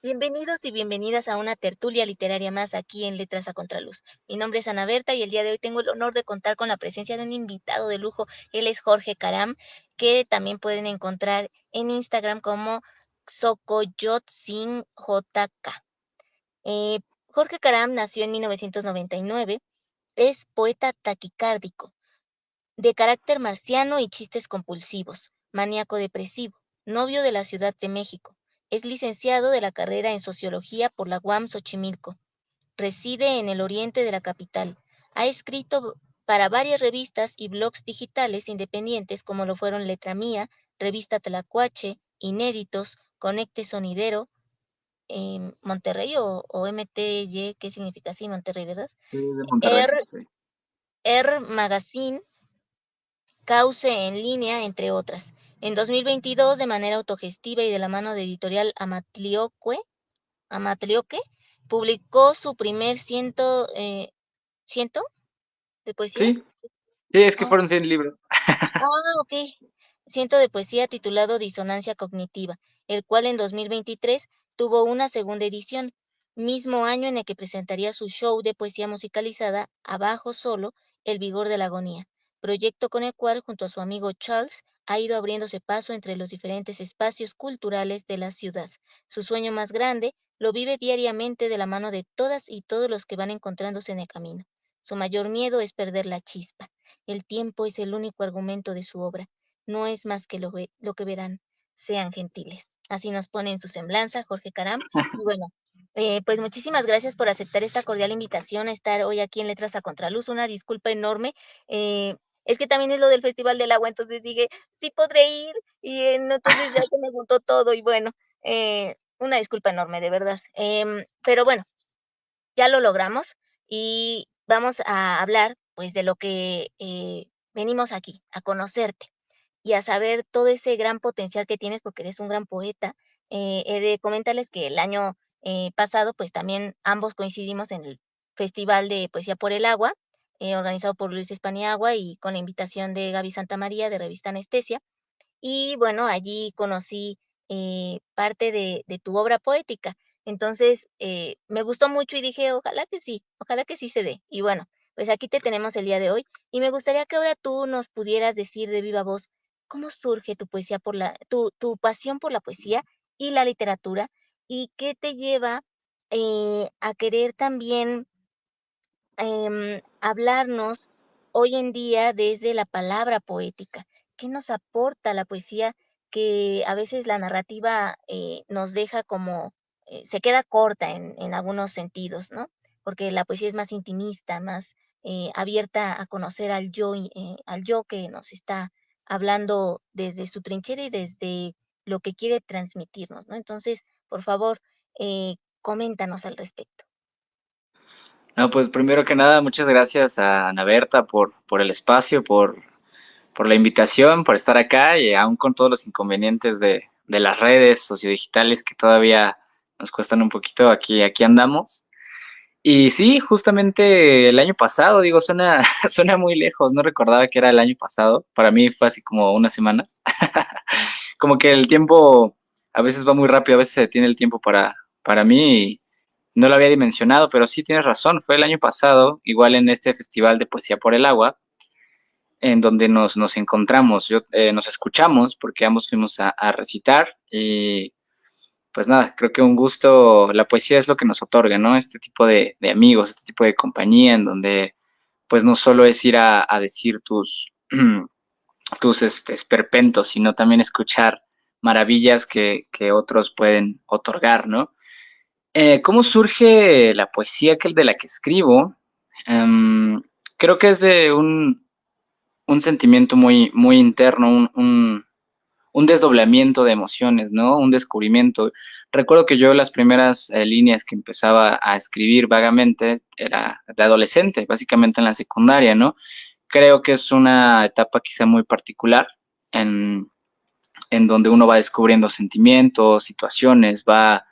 Bienvenidos y bienvenidas a una tertulia literaria más aquí en Letras a Contraluz. Mi nombre es Ana Berta y el día de hoy tengo el honor de contar con la presencia de un invitado de lujo. Él es Jorge Caram, que también pueden encontrar en Instagram como SocoyotSinJK. Jorge Caram nació en 1999, es poeta taquicárdico, de carácter marciano y chistes compulsivos, maníaco depresivo, novio de la Ciudad de México. Es licenciado de la carrera en Sociología por la UAM Xochimilco. Reside en el oriente de la capital. Ha escrito para varias revistas y blogs digitales independientes como lo fueron Letra Mía, Revista Tlacuache, Inéditos, Conecte Sonidero, Monterrey o MTY, ¿qué significa así Monterrey, verdad? Sí, de Monterrey, R, sí. R Magazine, Cauce en línea, entre otras. En 2022, de manera autogestiva y de la mano de editorial Amatlioque, publicó su primer ciento de poesía. Sí, sí, es que Ah, fueron 100 libros. ok. Ciento de poesía titulado Disonancia Cognitiva, el cual en 2023 tuvo una segunda edición, mismo año en el que presentaría su show de poesía musicalizada Abajo Solo, El Vigor de la Agonía, proyecto con el cual, junto a su amigo Charles, ha ido abriéndose paso entre los diferentes espacios culturales de la ciudad. Su sueño más grande lo vive diariamente de la mano de todas y todos los que van encontrándose en el camino. Su mayor miedo es perder la chispa. El tiempo es el único argumento de su obra. No es más que lo que verán. Sean gentiles. Así nos pone en su semblanza Jorge Caram. Y bueno, pues muchísimas gracias por aceptar esta cordial invitación a estar hoy aquí en Letras a Contraluz. Una disculpa enorme. Es que también es lo del Festival del Agua, entonces dije, sí podré ir. Y entonces ya se me juntó todo. Y bueno, una disculpa enorme, de verdad. Pero bueno, ya lo logramos y vamos a hablar pues de lo que venimos aquí, a conocerte y a saber todo ese gran potencial que tienes porque eres un gran poeta. He de comentarles que el año pasado pues también ambos coincidimos en el Festival de Poesía por el Agua, organizado por Luis Espaniagua y con la invitación de Gaby Santamaría de Revista Anestesia. Y bueno, allí conocí parte de tu obra poética. Entonces, me gustó mucho y dije, ojalá que sí se dé. Y bueno, pues aquí te tenemos el día de hoy y me gustaría que ahora tú nos pudieras decir de viva voz cómo surge tu poesía tu pasión por la poesía y la literatura y qué te lleva a querer también hablarnos hoy en día desde la palabra poética. ¿Qué nos aporta la poesía que a veces la narrativa nos deja como, se queda corta en algunos sentidos, ¿no? Porque la poesía es más intimista, más abierta a conocer al yo que nos está hablando desde su trinchera y desde lo que quiere transmitirnos, ¿no? Entonces, por favor, coméntanos al respecto. No, pues primero que nada, muchas gracias a Ana Berta por el espacio, por la invitación, por estar acá y aún con todos los inconvenientes de las redes sociodigitales que todavía nos cuestan un poquito, aquí andamos. Y sí, justamente el año pasado, digo, suena, suena muy lejos, no recordaba que era el año pasado, para mí fue así como unas semanas. Como que el tiempo a veces va muy rápido, a veces se detiene el tiempo para mí y no lo había dimensionado, pero sí tienes razón, fue el año pasado, igual en este Festival de Poesía por el Agua, en donde nos encontramos, nos escuchamos porque ambos fuimos a recitar y pues nada, creo que un gusto, la poesía es lo que nos otorga, ¿no? Este tipo de amigos, este tipo de compañía en donde pues no solo es ir a decir tus esperpentos, sino también escuchar maravillas que otros pueden otorgar, ¿no? ¿Cómo surge la poesía de la que escribo? Em, Creo que es de un sentimiento muy interno, un desdoblamiento de emociones, ¿no? Un descubrimiento. Recuerdo que yo las primeras líneas que empezaba a escribir vagamente era de adolescente, básicamente en la secundaria, ¿no? Creo que es una etapa quizá muy particular en, en donde uno va descubriendo sentimientos, situaciones, va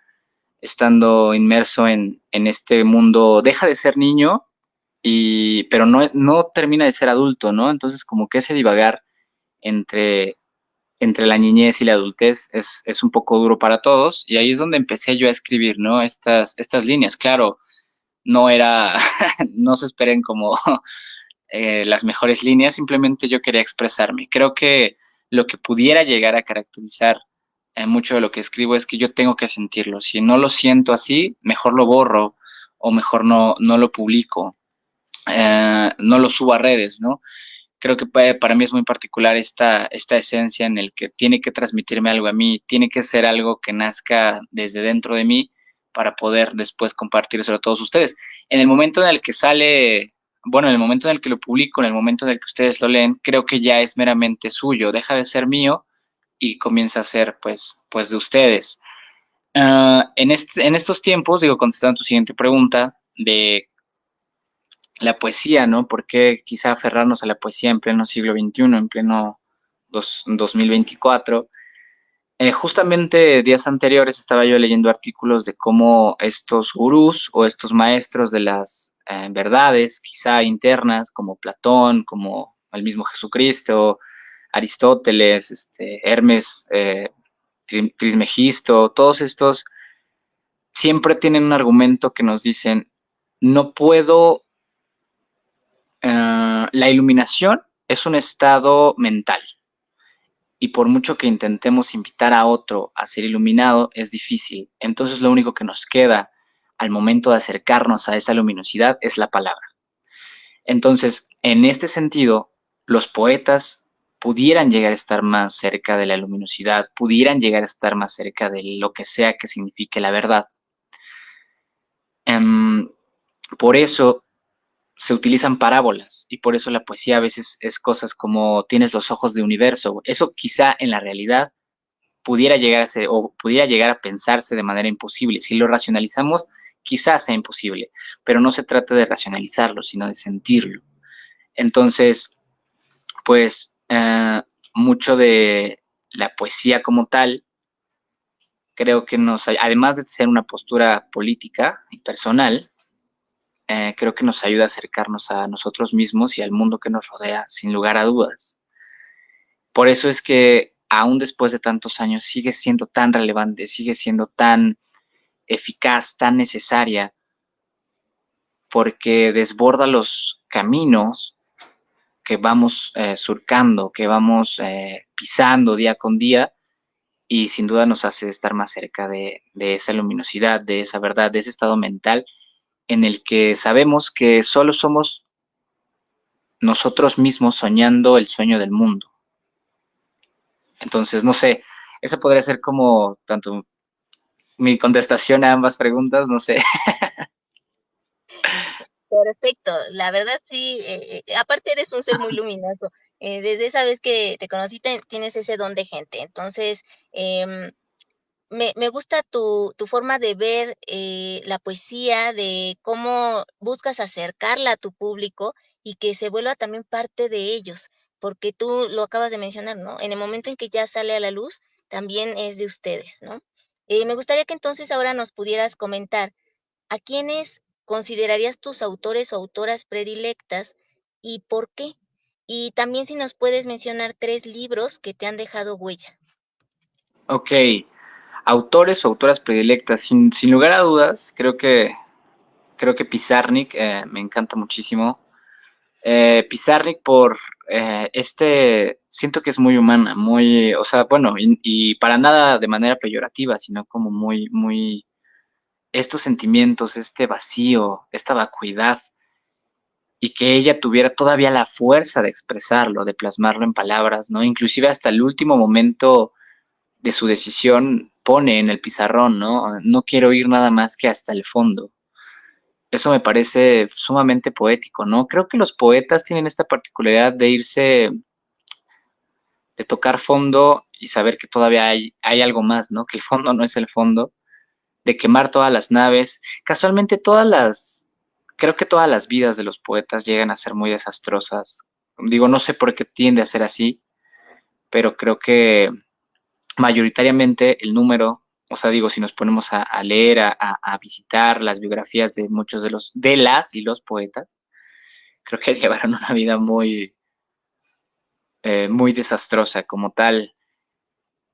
estando inmerso en este mundo, deja de ser niño, pero no termina de ser adulto, ¿no? Entonces como que ese divagar entre entre la niñez y la adultez es un poco duro para todos, y ahí es donde empecé yo a escribir, ¿no? Estas líneas. Claro, no era, no se esperen como las mejores líneas, simplemente yo quería expresarme. Creo que lo que pudiera llegar a caracterizar mucho de lo que escribo es que yo tengo que sentirlo. Si no lo siento así, mejor lo borro o mejor no lo publico, no lo subo a redes, ¿no? Creo que para mí es muy particular esta esencia en el que tiene que transmitirme algo a mí, tiene que ser algo que nazca desde dentro de mí para poder después compartírselo a todos ustedes. En el momento en el que sale, bueno, en el momento en el que lo publico, en el momento en el que ustedes lo leen, creo que ya es meramente suyo, deja de ser mío y comienza a ser pues de ustedes. En estos tiempos, digo, contestando tu siguiente pregunta de la poesía, ¿no? ¿Por qué quizá aferrarnos a la poesía en pleno siglo XXI, en pleno 2024? Justamente días anteriores estaba yo leyendo artículos de cómo estos gurús o estos maestros de las verdades, quizá internas, como Platón, como el mismo Jesucristo, Aristóteles, Hermes Trismegisto, todos estos siempre tienen un argumento que nos dicen, no puedo la iluminación es un estado mental y por mucho que intentemos invitar a otro a ser iluminado, es difícil. Entonces lo único que nos queda al momento de acercarnos a esa luminosidad es la palabra. Entonces, en este sentido, los poetas pudieran llegar a estar más cerca de la luminosidad, pudieran llegar a estar más cerca de lo que sea que signifique la verdad. Por eso se utilizan parábolas y por eso la poesía a veces es cosas como tienes los ojos de universo. Eso quizá en la realidad pudiera llegar a ser o pudiera llegar a pensarse de manera imposible. Si lo racionalizamos, quizás sea imposible, pero no se trata de racionalizarlo, sino de sentirlo. Entonces, pues mucho de la poesía como tal, creo que además de ser una postura política y personal, creo que nos ayuda a acercarnos a nosotros mismos y al mundo que nos rodea, sin lugar a dudas. Por eso es que aún después de tantos años sigue siendo tan relevante, sigue siendo tan eficaz, tan necesaria, porque desborda los caminos que vamos surcando, que vamos pisando día con día y sin duda nos hace estar más cerca de esa luminosidad, de esa verdad, de ese estado mental en el que sabemos que solo somos nosotros mismos soñando el sueño del mundo. Entonces, no sé, esa podría ser como tanto mi contestación a ambas preguntas, no sé. Perfecto, la verdad sí, aparte eres un ser muy luminoso. Desde esa vez que te conocí tienes ese don de gente. Entonces, em, me gusta tu forma de ver la poesía, de cómo buscas acercarla a tu público y que se vuelva también parte de ellos, porque tú lo acabas de mencionar, ¿no? En el momento en que ya sale a la luz, también es de ustedes, ¿no? Me gustaría que entonces ahora nos pudieras comentar a quiénes considerarías tus autores o autoras predilectas y por qué. Y también si nos puedes mencionar 3 libros que te han dejado huella. Ok, autores o autoras predilectas, sin lugar a dudas, creo que Pizarnik me encanta muchísimo. Pizarnik por siento que es muy humana, muy, o sea, bueno, y para nada de manera peyorativa, sino como muy, estos sentimientos, este vacío, esta vacuidad, y que ella tuviera todavía la fuerza de expresarlo, de plasmarlo en palabras, ¿no? Inclusive hasta el último momento de su decisión pone en el pizarrón, ¿no? No quiero ir nada más que hasta el fondo. Eso me parece sumamente poético, ¿no? Creo que los poetas tienen esta particularidad de irse, de tocar fondo y saber que todavía hay algo más, ¿no? Que el fondo no es el fondo, de quemar todas las naves. Casualmente creo que todas las vidas de los poetas llegan a ser muy desastrosas. Digo, no sé por qué tiende a ser así, pero creo que mayoritariamente el número, o sea, digo, si nos ponemos a leer, a visitar las biografías de muchos de las y los poetas, creo que llevaron una vida muy desastrosa como tal.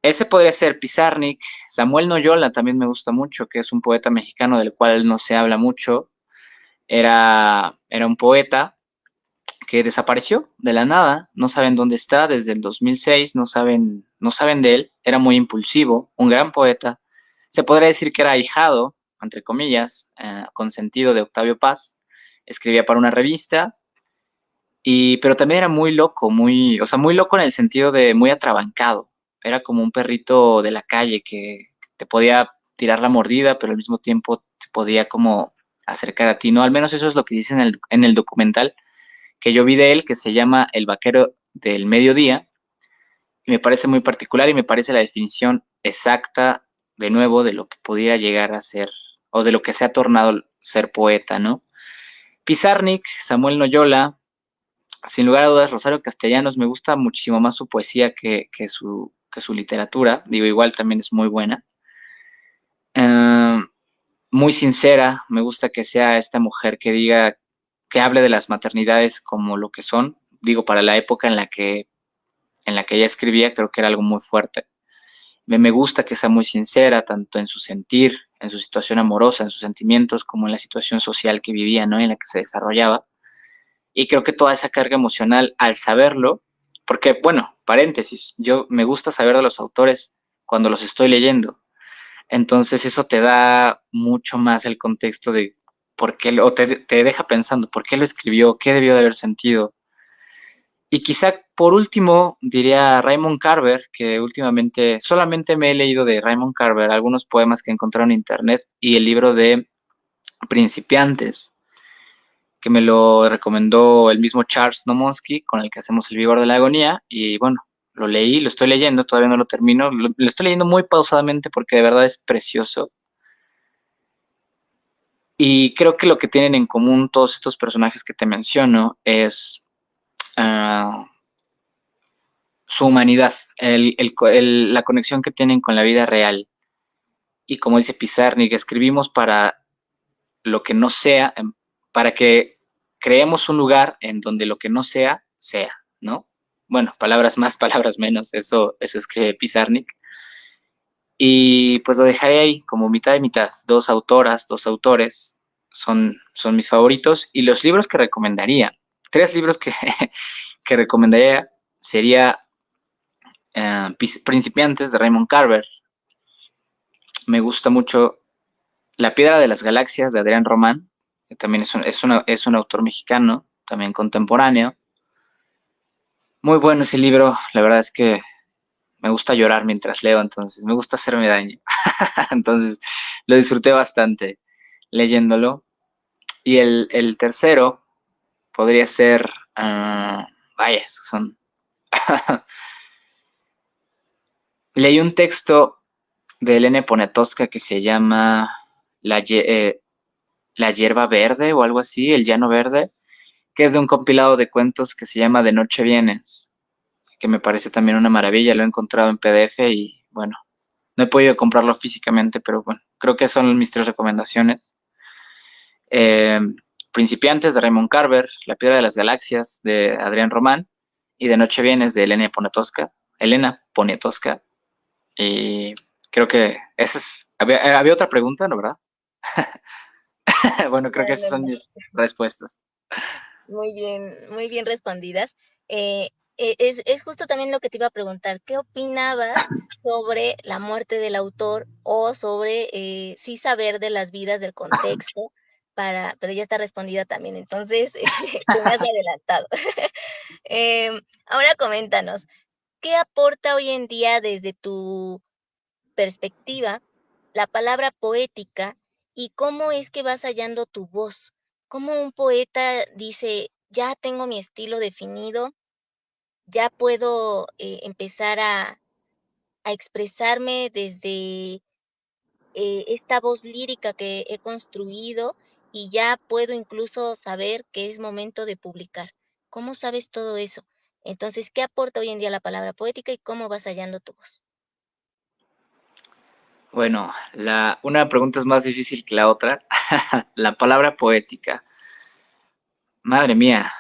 ese podría ser Pizarnik. Samuel Noyola también me gusta mucho, que es un poeta mexicano del cual no se habla mucho. Era un poeta que desapareció de la nada, no saben dónde está desde el 2006, no saben de él, era muy impulsivo, un gran poeta. Se podría decir que era ahijado, entre comillas, consentido de Octavio Paz. Escribía para una revista, pero también era muy loco, o sea, muy loco en el sentido de muy atrabancado. Era como un perrito de la calle que te podía tirar la mordida, pero al mismo tiempo te podía como acercar a ti, ¿no? Al menos eso es lo que dice en el documental que yo vi de él, que se llama El Vaquero del Mediodía, y me parece muy particular y me parece la definición exacta, de nuevo, de lo que pudiera llegar a ser, o de lo que se ha tornado ser poeta, ¿no? Pizarnik, Samuel Noyola, sin lugar a dudas, Rosario Castellanos, me gusta muchísimo más su poesía que su literatura, digo, igual también es muy buena. Muy sincera, me gusta que sea esta mujer que diga, que hable de las maternidades como lo que son, digo, para la época en la que ella escribía, creo que era algo muy fuerte. Me gusta que sea muy sincera, tanto en su sentir, en su situación amorosa, en sus sentimientos, como en la situación social que vivía, ¿no? En la que se desarrollaba. Y creo que toda esa carga emocional, al saberlo, porque, bueno, paréntesis, yo me gusta saber de los autores cuando los estoy leyendo. Entonces eso te da mucho más el contexto de por qué, o te deja pensando, ¿por qué lo escribió? ¿Qué debió de haber sentido? Y quizá por último diría Raymond Carver, que últimamente solamente me he leído de Raymond Carver algunos poemas que encontré en internet y el libro de Principiantes, que me lo recomendó el mismo Charles Nomonsky, con el que hacemos El Vigor de la Agonía, y bueno, lo leí, lo estoy leyendo, todavía no lo termino, lo estoy leyendo muy pausadamente porque de verdad es precioso. Y creo que lo que tienen en común todos estos personajes que te menciono es uh, su humanidad, la conexión que tienen con la vida real. Y como dice Pizarnik, escribimos para lo que no sea, para que creemos un lugar en donde lo que no sea, sea, ¿no? Bueno, palabras más, palabras menos, eso escribe Pizarnik. Y pues lo dejaré ahí como mitad de mitad, dos autoras, dos autores, son mis favoritos. Y los libros que recomendaría, tres libros que recomendaría sería Principiantes de Raymond Carver. Me gusta mucho La Piedra de las Galaxias de Adrián Román, que también es un autor mexicano, también contemporáneo. Muy bueno ese libro, la verdad es que me gusta llorar mientras leo, entonces me gusta hacerme daño. Entonces lo disfruté bastante leyéndolo. Y el tercero podría ser, vaya, son... Leí un texto de Elena Poniatowska que se llama La, La hierba verde o algo así, El llano verde, que es de un compilado de cuentos que se llama De noche vienes, que me parece también una maravilla, lo he encontrado en PDF y bueno, no he podido comprarlo físicamente, pero bueno, creo que son mis tres recomendaciones. Eh, Principiantes de Raymond Carver, La Piedra de las Galaxias de Adrián Román y De Noche Vienes de Elena Poniatowska. Y creo que esa es... Había otra pregunta, ¿no, verdad? Bueno, No, creo que esas no, son no. mis respuestas. Muy bien respondidas. Es justo también lo que te iba a preguntar. ¿Qué opinabas sobre la muerte del autor o sobre sí saber de las vidas, del contexto? Pero ya está respondida también, entonces tú me has adelantado. Ahora coméntanos, ¿qué aporta hoy en día desde tu perspectiva la palabra poética y cómo es que vas hallando tu voz? ¿Cómo un poeta dice, ya tengo mi estilo definido, ya puedo empezar a expresarme desde esta voz lírica que he construido y ya puedo incluso saber que es momento de publicar? ¿Cómo sabes todo eso? Entonces, ¿qué aporta hoy en día la palabra poética y cómo vas hallando tu voz? Bueno, una pregunta es más difícil que la otra. La palabra poética. Madre mía,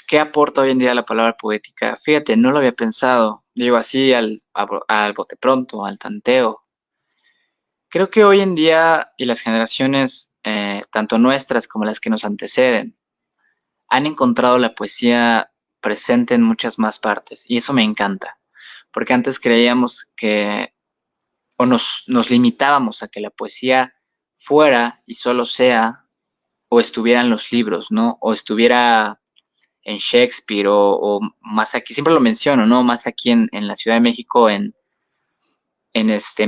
¿qué aporta hoy en día la palabra poética? Fíjate, no lo había pensado. digo así al bote pronto, al tanteo. Creo que hoy en día y las generaciones, tanto nuestras como las que nos anteceden, han encontrado la poesía presente en muchas más partes y eso me encanta, porque antes creíamos que o nos limitábamos a que la poesía fuera y solo sea o estuviera en los libros, ¿no? O estuviera en Shakespeare o más aquí, siempre lo menciono, ¿no? Más aquí en la Ciudad de México, en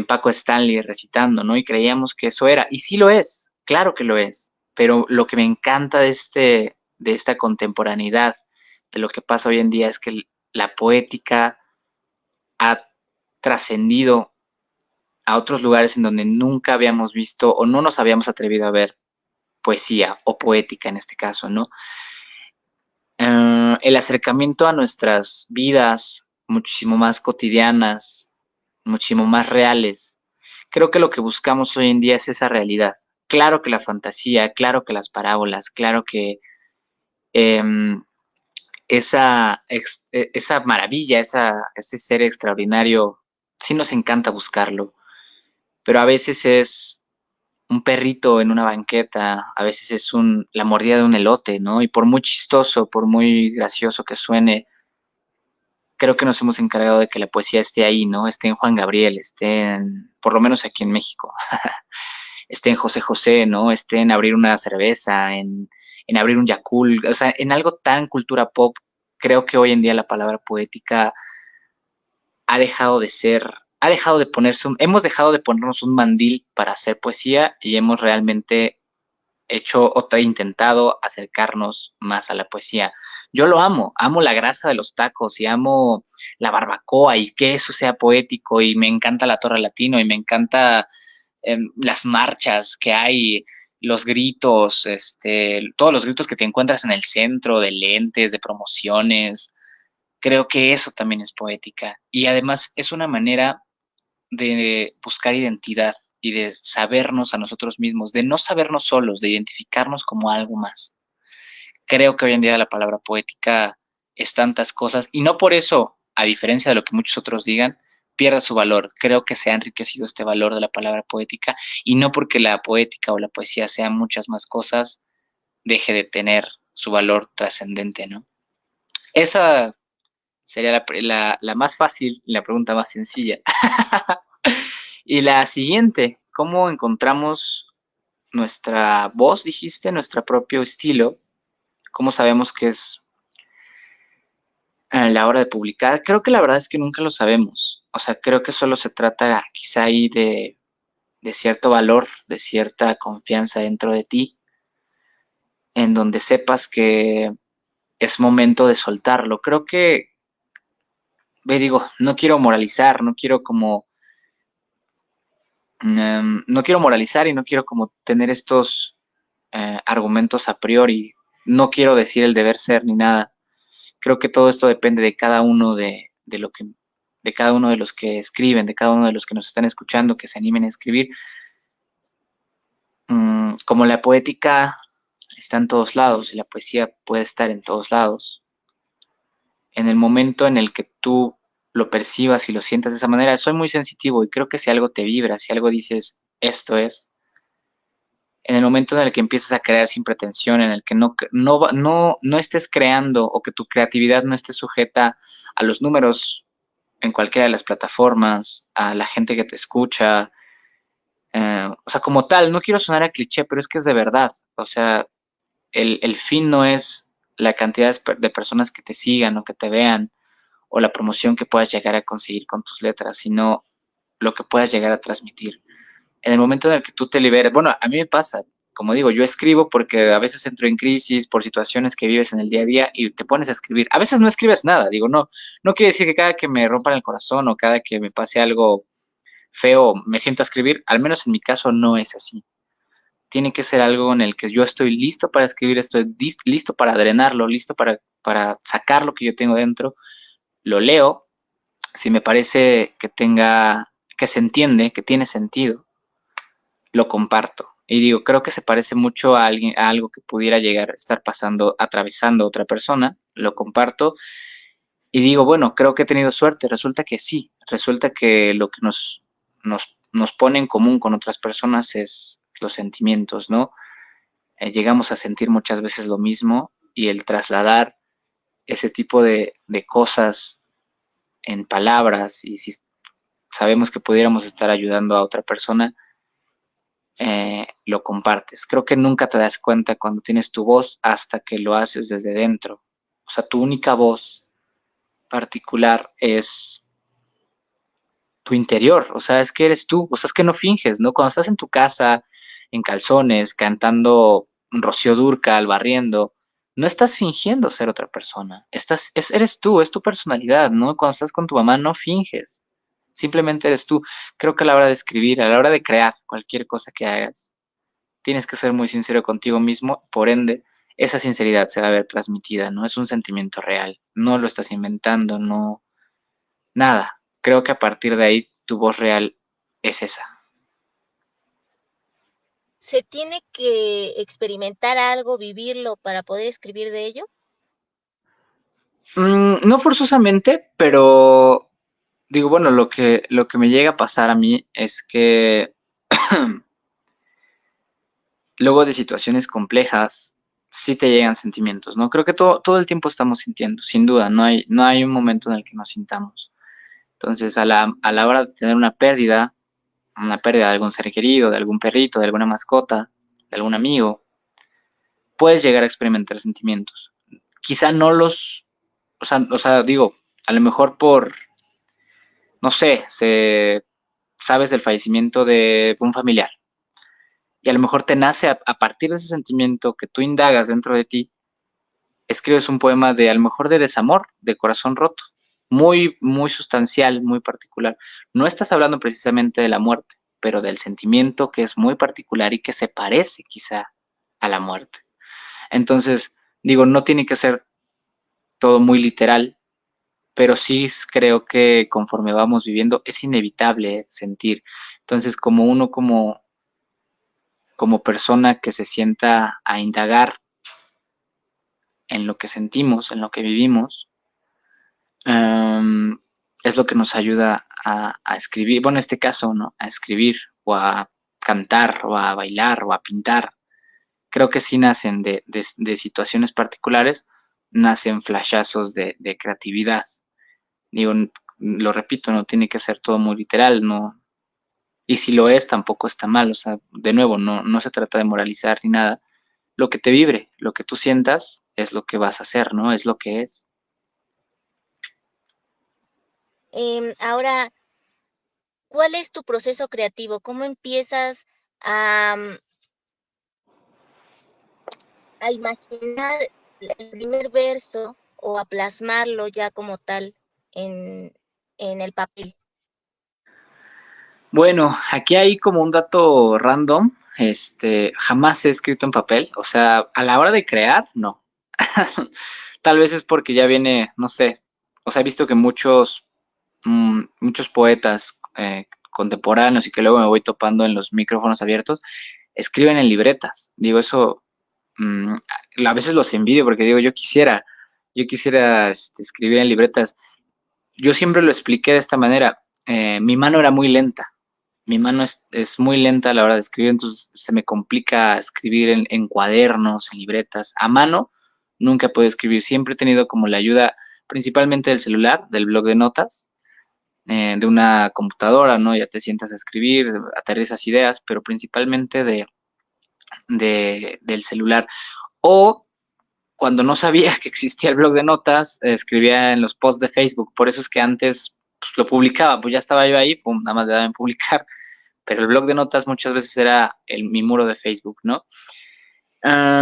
Paco Stanley recitando, ¿no? Y creíamos que eso era, y sí lo es, claro que lo es, pero lo que me encanta de esta contemporaneidad, de lo que pasa hoy en día, es que la poética ha trascendido a otros lugares en donde nunca habíamos visto o no nos habíamos atrevido a ver poesía o poética en este caso, ¿no? El acercamiento a nuestras vidas muchísimo más cotidianas, muchísimo más reales. Creo que lo que buscamos hoy en día es esa realidad. Claro que la fantasía, claro que las parábolas, claro que eh, esa maravilla, ese ser extraordinario, sí nos encanta buscarlo, pero a veces es un perrito en una banqueta, a veces es la mordida de un elote, ¿no? Y por muy chistoso, por muy gracioso que suene, creo que nos hemos encargado de que la poesía esté ahí, ¿no? Esté en Juan Gabriel, por lo menos aquí en México, esté en José José, ¿no? Esté en abrir una cerveza, en abrir un Yakult, o sea, en algo tan cultura pop, creo que hoy en día la palabra poética ha dejado de ser, ha dejado de hemos dejado de ponernos un mandil para hacer poesía y hemos realmente intentado acercarnos más a la poesía. Yo lo amo la grasa de los tacos y amo la barbacoa y que eso sea poético y me encanta la Torre Latino y me encanta las marchas que hay, los gritos, todos los gritos que te encuentras en el centro de lentes, de promociones. Creo que eso también es poética y además es una manera de buscar identidad y de sabernos a nosotros mismos, de no sabernos solos, de identificarnos como algo más. Creo que hoy en día la palabra poética es tantas cosas y no por eso, a diferencia de lo que muchos otros digan, pierda su valor. Creo que se ha enriquecido este valor de la palabra poética y no porque la poética o la poesía sean muchas más cosas, deje de tener su valor trascendente, ¿no? Esa sería la más fácil y la pregunta más sencilla. Y la siguiente, ¿cómo encontramos nuestra voz, dijiste, nuestro propio estilo? ¿Cómo sabemos que es a la hora de publicar? Creo que la verdad es que nunca lo sabemos. O sea, creo que solo se trata quizá ahí de cierto valor, de cierta confianza dentro de ti, en donde sepas que es momento de soltarlo. Creo que, digo, no quiero moralizar, no quiero como no quiero moralizar y no quiero como tener estos argumentos a priori. No quiero decir el deber ser ni nada. Creo que todo esto depende de cada uno de cada uno de los que escriben, de cada uno de los que nos están escuchando, que se animen a escribir. Como la poética está en todos lados y la poesía puede estar en todos lados. En el momento en el que tú lo percibas y lo sientas de esa manera, soy muy sensitivo y creo que si algo te vibra, si algo dices, esto es, en el momento en el que empiezas a crear sin pretensión, en el que no estés creando o que tu creatividad no esté sujeta a los números en cualquiera de las plataformas, a la gente que te escucha, o sea, como tal, no quiero sonar a cliché, pero es que es de verdad, o sea, el fin no es la cantidad de personas que te sigan o que te vean o la promoción que puedas llegar a conseguir con tus letras, sino lo que puedas llegar a transmitir en el momento en el que tú te liberes, bueno, a mí me pasa, como digo, yo escribo porque a veces entro en crisis por situaciones que vives en el día a día y te pones a escribir. A veces no escribes nada, digo, no quiere decir que cada que me rompan el corazón o cada que me pase algo feo me siento a escribir, al menos en mi caso no es así. Tiene que ser algo en el que yo estoy listo para escribir, estoy listo para drenarlo, listo para sacar lo que yo tengo dentro, lo leo, si me parece que se entiende, que tiene sentido, lo comparto. Y digo, creo que se parece mucho a alguien, a algo que pudiera llegar a estar pasando, atravesando a otra persona, lo comparto Y digo, bueno, creo que he tenido suerte. Resulta que sí, resulta que lo que nos pone en común con otras personas es los sentimientos, ¿no? Llegamos a sentir muchas veces lo mismo y el trasladar ese tipo de cosas en palabras y si sabemos que pudiéramos estar ayudando a otra persona, lo compartes. Creo que nunca te das cuenta cuando tienes tu voz hasta que lo haces desde dentro. O sea, tu única voz particular es tu interior, o sea, es que eres tú, o sea, es que no finges, ¿no? Cuando estás en tu casa, en calzones, cantando Rocío Dúrcal, barriendo, no estás fingiendo ser otra persona, eres tú, es tu personalidad, ¿no? Cuando estás con tu mamá no finges, simplemente eres tú. Creo que a la hora de escribir, a la hora de crear cualquier cosa que hagas, tienes que ser muy sincero contigo mismo, por ende, esa sinceridad se va a ver transmitida, ¿no? Es un sentimiento real, no lo estás inventando, no, nada. Creo que a partir de ahí tu voz real es esa. ¿Se tiene que experimentar algo, vivirlo para poder escribir de ello? No forzosamente, pero digo, bueno, lo que me llega a pasar a mí es que luego de situaciones complejas sí te llegan sentimientos, ¿no? Creo que todo el tiempo estamos sintiendo, sin duda, no hay un momento en el que nos sintamos. Entonces, a la hora de tener una pérdida de algún ser querido, de algún perrito, de alguna mascota, de algún amigo, puedes llegar a experimentar sentimientos. Quizá no o sea, digo, a lo mejor no sé, sabes del fallecimiento de un familiar y a lo mejor te nace a partir de ese sentimiento que tú indagas dentro de ti, escribes un poema de a lo mejor de desamor, de corazón roto, muy, muy sustancial, muy particular. No estás hablando precisamente de la muerte, pero del sentimiento que es muy particular y que se parece quizá a la muerte. Entonces, digo, no tiene que ser todo muy literal, pero sí creo que conforme vamos viviendo es inevitable sentir. Entonces, como uno como persona que se sienta a indagar en lo que sentimos, en lo que vivimos, um, es lo que nos ayuda a escribir, bueno, en este caso, ¿no? A escribir o a cantar o a bailar o a pintar. Creo que sí nacen de situaciones particulares, nacen flashazos de creatividad. Digo, lo repito, no tiene que ser todo muy literal, no. Y si lo es, tampoco está mal. O sea, de nuevo, no se trata de moralizar ni nada. Lo que te vibre, lo que tú sientas, es lo que vas a hacer, ¿no? Es lo que es. Ahora, ¿cuál es tu proceso creativo? ¿Cómo empiezas a, a imaginar el primer verso o a plasmarlo ya como tal en, en el papel? Bueno, aquí hay como un dato random. Jamás he escrito en papel. O sea, a la hora de crear, no. Tal vez es porque ya viene, no sé. O sea, he visto que muchos poetas contemporáneos y que luego me voy topando en los micrófonos abiertos, escriben en libretas. Digo, eso mm, a veces los envidio porque digo, yo quisiera escribir en libretas. Yo siempre lo expliqué de esta manera. Mi mano era muy lenta. Mi mano es muy lenta a la hora de escribir, entonces se me complica escribir en cuadernos, en libretas. A mano nunca he podido escribir. Siempre he tenido como la ayuda principalmente del celular, del blog de notas, de una computadora, ¿no? Ya te sientas a escribir, aterrizas ideas, pero principalmente del celular. O cuando no sabía que existía el blog de notas, escribía en los posts de Facebook. Por eso es que antes pues, lo publicaba, pues ya estaba yo ahí, pum, nada más le daba en publicar. Pero el blog de notas muchas veces era mi muro de Facebook, ¿no?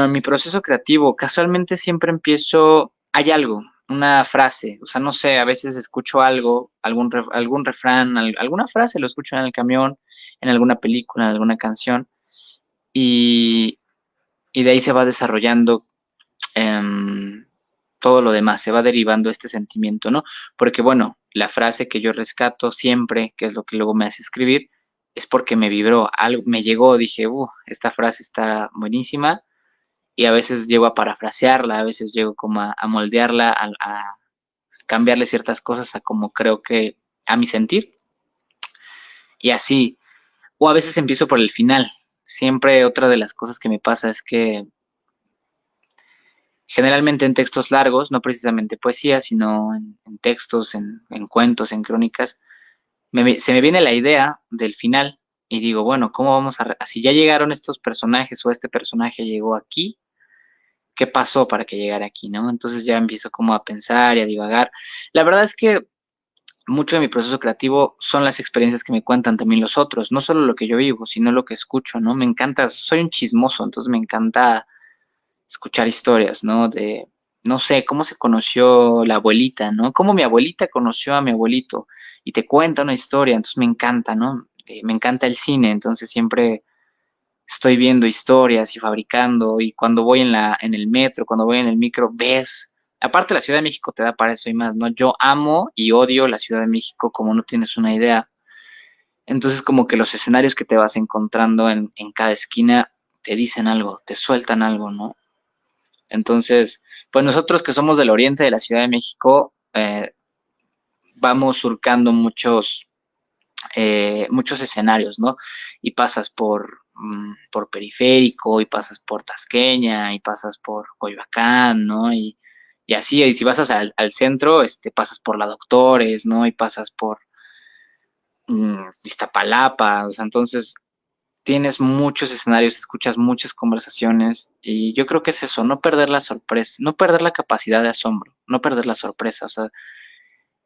Mi proceso creativo, casualmente siempre empiezo, hay algo, una frase, o sea, no sé, a veces escucho algo, algún refrán, alguna frase lo escucho en el camión, en alguna película, en alguna canción, y, y de ahí se va desarrollando em, todo lo demás, se va derivando este sentimiento, ¿no? Porque bueno, la frase que yo rescato siempre, que es lo que luego me hace escribir, es porque me vibró, algo, me llegó, dije, esta frase está buenísima, y a veces llego a parafrasearla, a veces llego como a moldearla, a cambiarle ciertas cosas a como creo que, a mi sentir, y así. O a veces empiezo por el final. Siempre otra de las cosas que me pasa es que generalmente en textos largos, no precisamente poesía, sino en textos, en cuentos, en crónicas, se me viene la idea del final y digo, bueno, ¿cómo vamos si ya llegaron estos personajes o este personaje llegó aquí, ¿qué pasó para que llegara aquí, no? Entonces ya empiezo como a pensar y a divagar. La verdad es que mucho de mi proceso creativo son las experiencias que me cuentan también los otros, no solo lo que yo vivo, sino lo que escucho, ¿no? Me encanta, soy un chismoso, entonces me encanta escuchar historias, ¿no? De, no sé, cómo se conoció la abuelita, ¿no? Cómo mi abuelita conoció a mi abuelito y te cuenta una historia, entonces me encanta, ¿no? Me encanta el cine, entonces siempre estoy viendo historias y fabricando y cuando voy en el metro, cuando voy en el micro, ves, aparte la Ciudad de México te da para eso y más, ¿no? Yo amo y odio la Ciudad de México como no tienes una idea. Entonces como que los escenarios que te vas encontrando en cada esquina te dicen algo, te sueltan algo, ¿no? Entonces, pues nosotros que somos del oriente de la Ciudad de México, vamos surcando muchos escenarios, ¿no? Y pasas por Periférico, y pasas por Tasqueña, y pasas por Coyoacán, ¿no? Y así, y si vas al centro, pasas por la Doctores, ¿no? Y pasas por Iztapalapa, o sea, entonces tienes muchos escenarios, escuchas muchas conversaciones y yo creo que es eso, no perder la sorpresa, no perder la capacidad de asombro, no perder la sorpresa, o sea,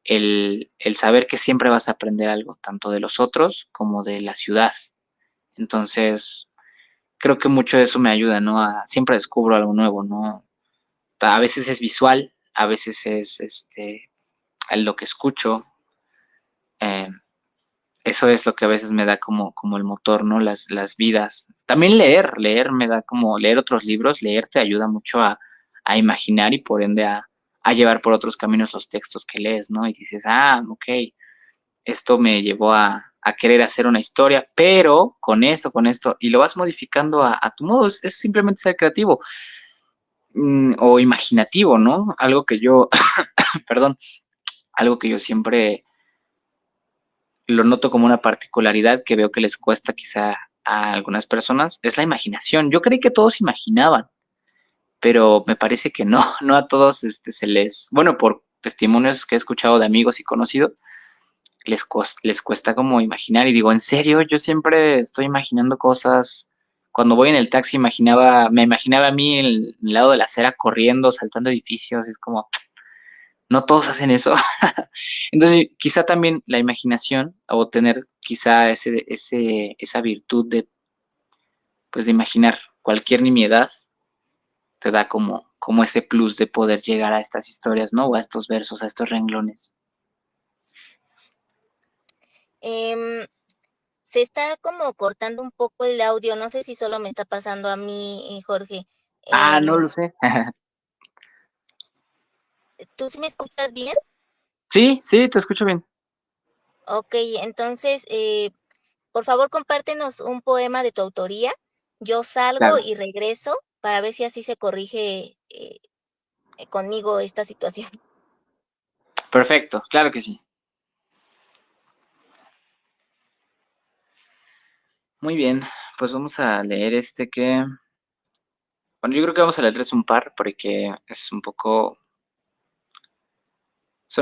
el saber que siempre vas a aprender algo, tanto de los otros como de la ciudad. Entonces, creo que mucho de eso me ayuda, ¿no? Siempre descubro algo nuevo, ¿no? A veces es visual, a veces es lo que escucho. eh, Eso es lo que a veces me da como el motor, ¿no? Las vidas. También leer me da como leer otros libros, leer te ayuda mucho a imaginar y por ende a llevar por otros caminos los textos que lees, ¿no? Y dices, ok, esto me llevó a querer hacer una historia, pero con esto, y lo vas modificando a tu modo, es simplemente ser creativo o imaginativo, ¿no? Algo que yo, perdón, algo que yo siempre lo noto como una particularidad que veo que les cuesta quizá a algunas personas, es la imaginación. Yo creí que todos imaginaban, pero me parece que no, no a todos se les, bueno, por testimonios que he escuchado de amigos y conocidos, les cuesta como imaginar y digo, en serio, yo siempre estoy imaginando cosas. Cuando voy en el taxi me imaginaba a mí en el lado de la acera corriendo, saltando edificios, es como, no todos hacen eso. Entonces, quizá también la imaginación o tener quizá esa virtud de, pues, de imaginar cualquier nimiedad te da como ese plus de poder llegar a estas historias, ¿no? O a estos versos, a estos renglones. Em, Se está como cortando un poco el audio, no sé si solo me está pasando a mí, Jorge. No Em, lo sé. ¿Tú sí me escuchas bien? Sí, sí, te escucho bien. Ok, entonces, por favor, compártenos un poema de tu autoría. Yo salgo Claro. y regreso para ver si así se corrige conmigo esta situación. Perfecto, claro que sí. Muy bien, pues vamos a leer bueno, yo creo que vamos a leerles un par porque son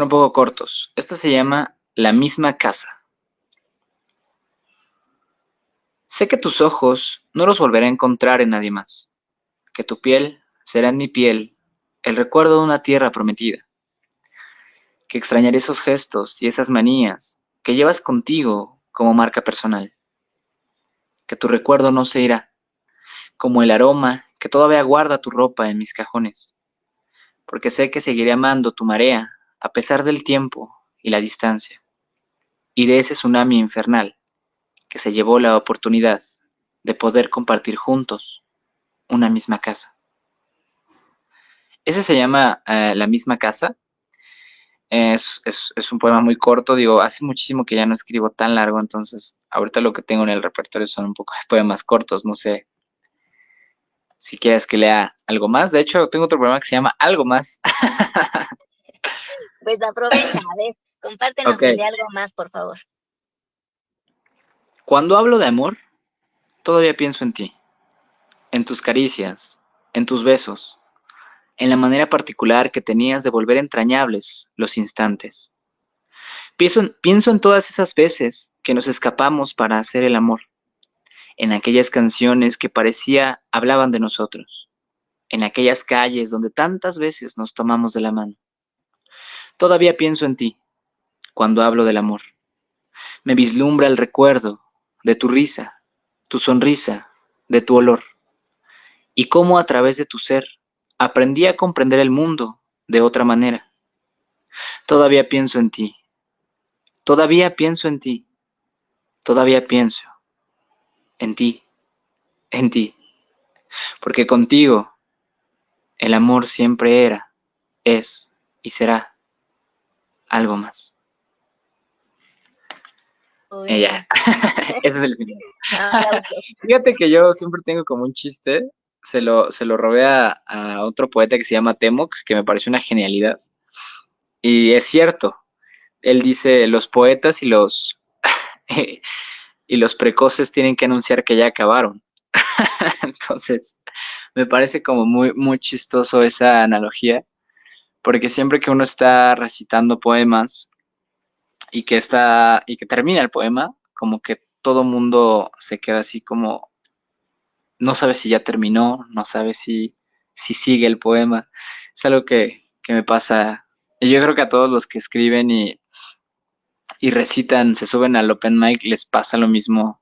un poco cortos. Esto se llama La misma casa. Sé que tus ojos no los volveré a encontrar en nadie más, que tu piel será en mi piel el recuerdo de una tierra prometida, que extrañaré esos gestos y esas manías que llevas contigo como marca personal, que tu recuerdo no se irá, como el aroma que todavía guarda tu ropa en mis cajones, porque sé que seguiré amando tu marea a pesar del tiempo y la distancia, y de ese tsunami infernal que se llevó la oportunidad de poder compartir juntos una misma casa. Ese se llama La misma casa. Es un poema muy corto, digo, hace muchísimo que ya no escribo tan largo, entonces ahorita lo que tengo en el repertorio son un poco de poemas cortos, no sé si quieres que lea algo más. De hecho, tengo otro poema que se llama Algo más. Pues aprovecha, a ver, compártenos Ok. el de algo más, por favor. Cuando hablo de amor, todavía pienso en ti, en tus caricias, en tus besos, en la manera particular que tenías de volver entrañables los instantes. Pienso en todas esas veces que nos escapamos para hacer el amor, en aquellas canciones que parecía hablaban de nosotros, en aquellas calles donde tantas veces nos tomamos de la mano. Todavía pienso en ti cuando hablo del amor. Me vislumbra el recuerdo de tu risa, tu sonrisa, de tu olor, y cómo a través de tu ser aprendí a comprender el mundo de otra manera. Todavía pienso en ti, todavía pienso en ti, todavía pienso en ti, en ti, porque contigo el amor siempre era, es y será algo más. Uy, Ya, ese es el final. aplausos. Fíjate que yo siempre tengo como un chiste, se lo robé a otro poeta que se llama Temoc, que me pareció una genialidad. Y es cierto, él dice, los poetas y los precoces tienen que anunciar que ya acabaron. Entonces, me parece como muy, muy chistoso esa analogía, porque siempre que uno está recitando poemas y que termina el poema, como que todo mundo se queda así como no sabe si ya terminó, no sabe si sigue el poema. Es algo que me pasa, y yo creo que a todos los que escriben y recitan, se suben al open mic, les pasa lo mismo.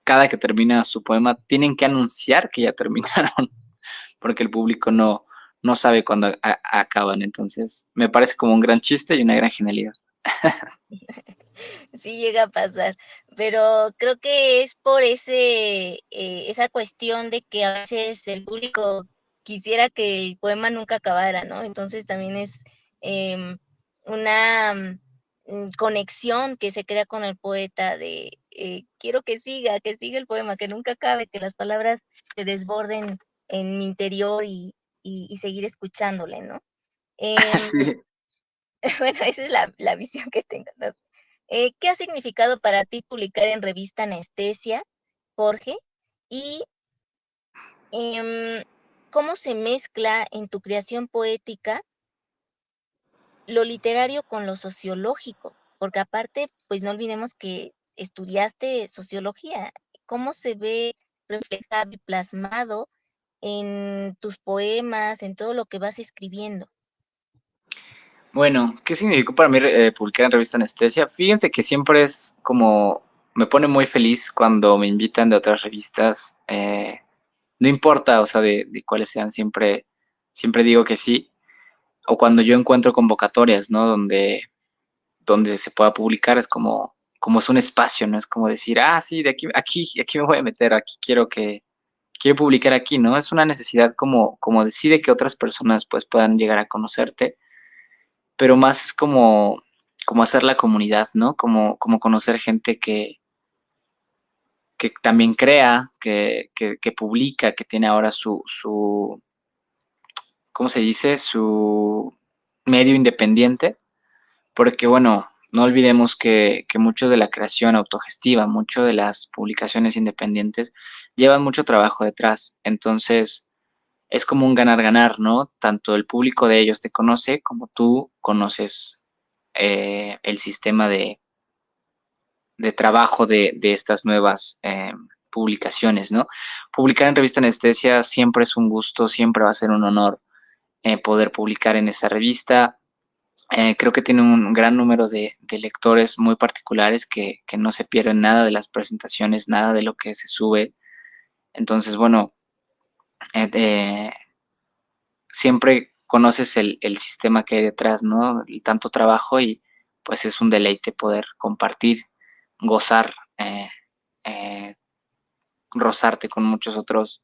Cada que termina su poema, tienen que anunciar que ya terminaron, porque el público no sabe cuándo acaban. Entonces, me parece como un gran chiste y una gran genialidad. Sí llega a pasar, pero creo que es por esa cuestión de que a veces el público quisiera que el poema nunca acabara, ¿no? Entonces también es em, una conexión que se crea con el poeta de quiero que siga el poema, que nunca acabe, que las palabras se desborden en mi interior y seguir escuchándole, ¿no? Em, Sí. bueno, esa es la visión que tengo, ¿no? ¿Qué ha significado para ti publicar en revista Anestesia, Jorge? Y em, ¿cómo se mezcla en tu creación poética lo literario con lo sociológico? Porque aparte, pues no olvidemos que estudiaste sociología. ¿Cómo se ve reflejado y plasmado en tus poemas, en todo lo que vas escribiendo? Bueno, ¿qué significó para mí publicar en revista Anestesia? Fíjate que siempre es como, me pone muy feliz cuando me invitan de otras revistas, no importa, o sea, de cuáles sean, siempre digo que sí, o cuando yo encuentro convocatorias, ¿no? Donde se pueda publicar, es como es un espacio, ¿no? Es como decir, ah, sí, de aquí me voy a meter, quiero publicar aquí, ¿no? Es una necesidad como decide que otras personas pues puedan llegar a conocerte, pero más es como hacer la comunidad, ¿no? Como conocer gente que también crea, que publica, que tiene ahora ¿cómo se dice? Su medio independiente, porque bueno, no olvidemos que mucho de la creación autogestiva, mucho de las publicaciones independientes llevan mucho trabajo detrás, entonces es como un ganar-ganar, ¿no? Tanto el público de ellos te conoce como tú conoces el sistema de trabajo de estas nuevas publicaciones, ¿no? Publicar en Revista Anestesia siempre es un gusto, siempre va a ser un honor poder publicar en esa revista. Creo que tiene un gran número de lectores muy particulares que no se pierden nada de las presentaciones, nada de lo que se sube. Entonces, bueno, eh, siempre conoces el sistema que hay detrás, ¿no? Y tanto trabajo y pues es un deleite poder compartir, gozar, eh, rozarte con muchos otros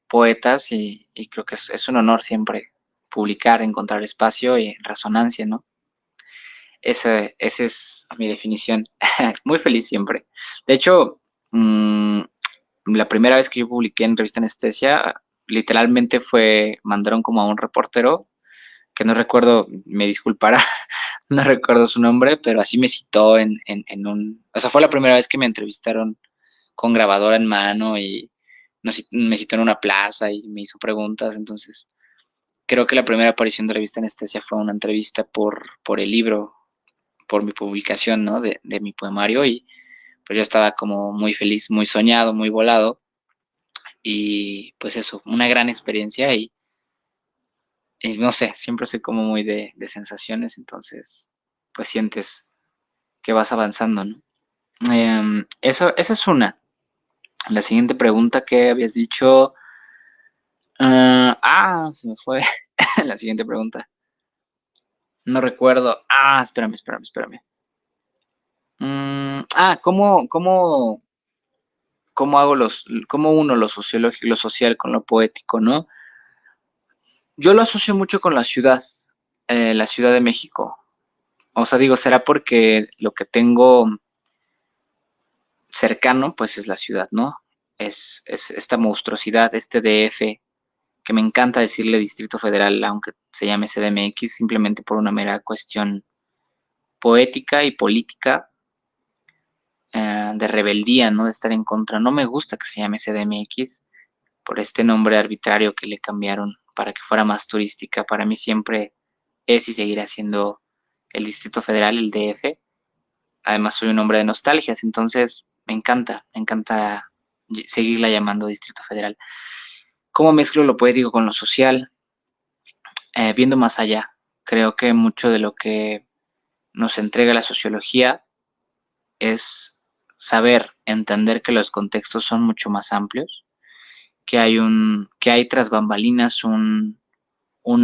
poetas y creo que es un honor siempre publicar, encontrar espacio y resonancia, ¿no? Esa es mi definición. Muy feliz siempre. De hecho, la primera vez que yo publiqué en Revista Anestesia, literalmente mandaron como a un reportero, que no recuerdo, me disculpará, no recuerdo su nombre, pero así me citó en un, o sea, fue la primera vez que me entrevistaron con grabadora en mano y me citó en una plaza y me hizo preguntas, entonces creo que la primera aparición de Revista Anestesia fue una entrevista por el libro, por mi publicación, ¿no? De mi poemario y pues yo estaba como muy feliz, muy soñado, muy volado y pues eso, una gran experiencia y no sé, siempre soy como muy de sensaciones, entonces pues sientes que vas avanzando, ¿no? Esa es una. La siguiente pregunta que habías dicho, se me fue la siguiente pregunta. No recuerdo. Espérame. ¿Cómo hago cómo uno lo sociológico y lo social con lo poético, ¿no? Yo lo asocio mucho con la Ciudad de México. O sea, digo, será porque lo que tengo cercano, pues es la ciudad, ¿no? Es esta monstruosidad, este DF, que me encanta decirle Distrito Federal, aunque se llame CDMX, simplemente por una mera cuestión poética y política de rebeldía, ¿no? De estar en contra. No me gusta que se llame CDMX por este nombre arbitrario que le cambiaron para que fuera más turística. Para mí siempre es y seguirá siendo el Distrito Federal, el DF. Además soy un hombre de nostalgias, entonces me encanta seguirla llamando Distrito Federal. ¿Cómo mezclo lo poético con lo social? Viendo más allá. Creo que mucho de lo que nos entrega la sociología es saber entender que los contextos son mucho más amplios, que hay tras bambalinas un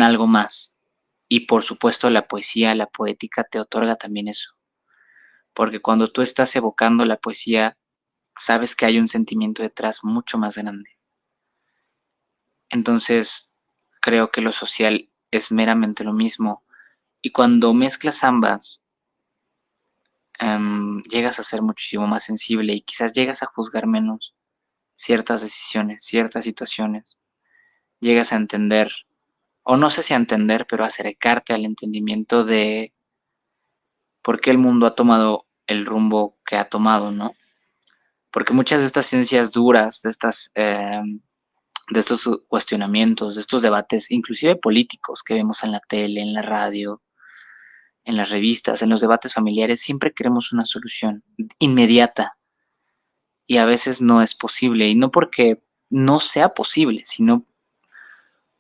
algo más. Y por supuesto la poesía, la poética te otorga también eso. Porque cuando tú estás evocando la poesía, sabes que hay un sentimiento detrás mucho más grande. Entonces, creo que lo social es meramente lo mismo. Y cuando mezclas ambas, llegas a ser muchísimo más sensible y quizás llegas a juzgar menos ciertas decisiones, ciertas situaciones. Llegas a entender, o no sé si a entender, pero a acercarte al entendimiento de por qué el mundo ha tomado el rumbo que ha tomado, ¿no? Porque muchas de estas ciencias duras, de estos cuestionamientos, de estos debates, inclusive políticos que vemos en la tele, en la radio, en las revistas, en los debates familiares, siempre queremos una solución inmediata y a veces no es posible, y no porque no sea posible, sino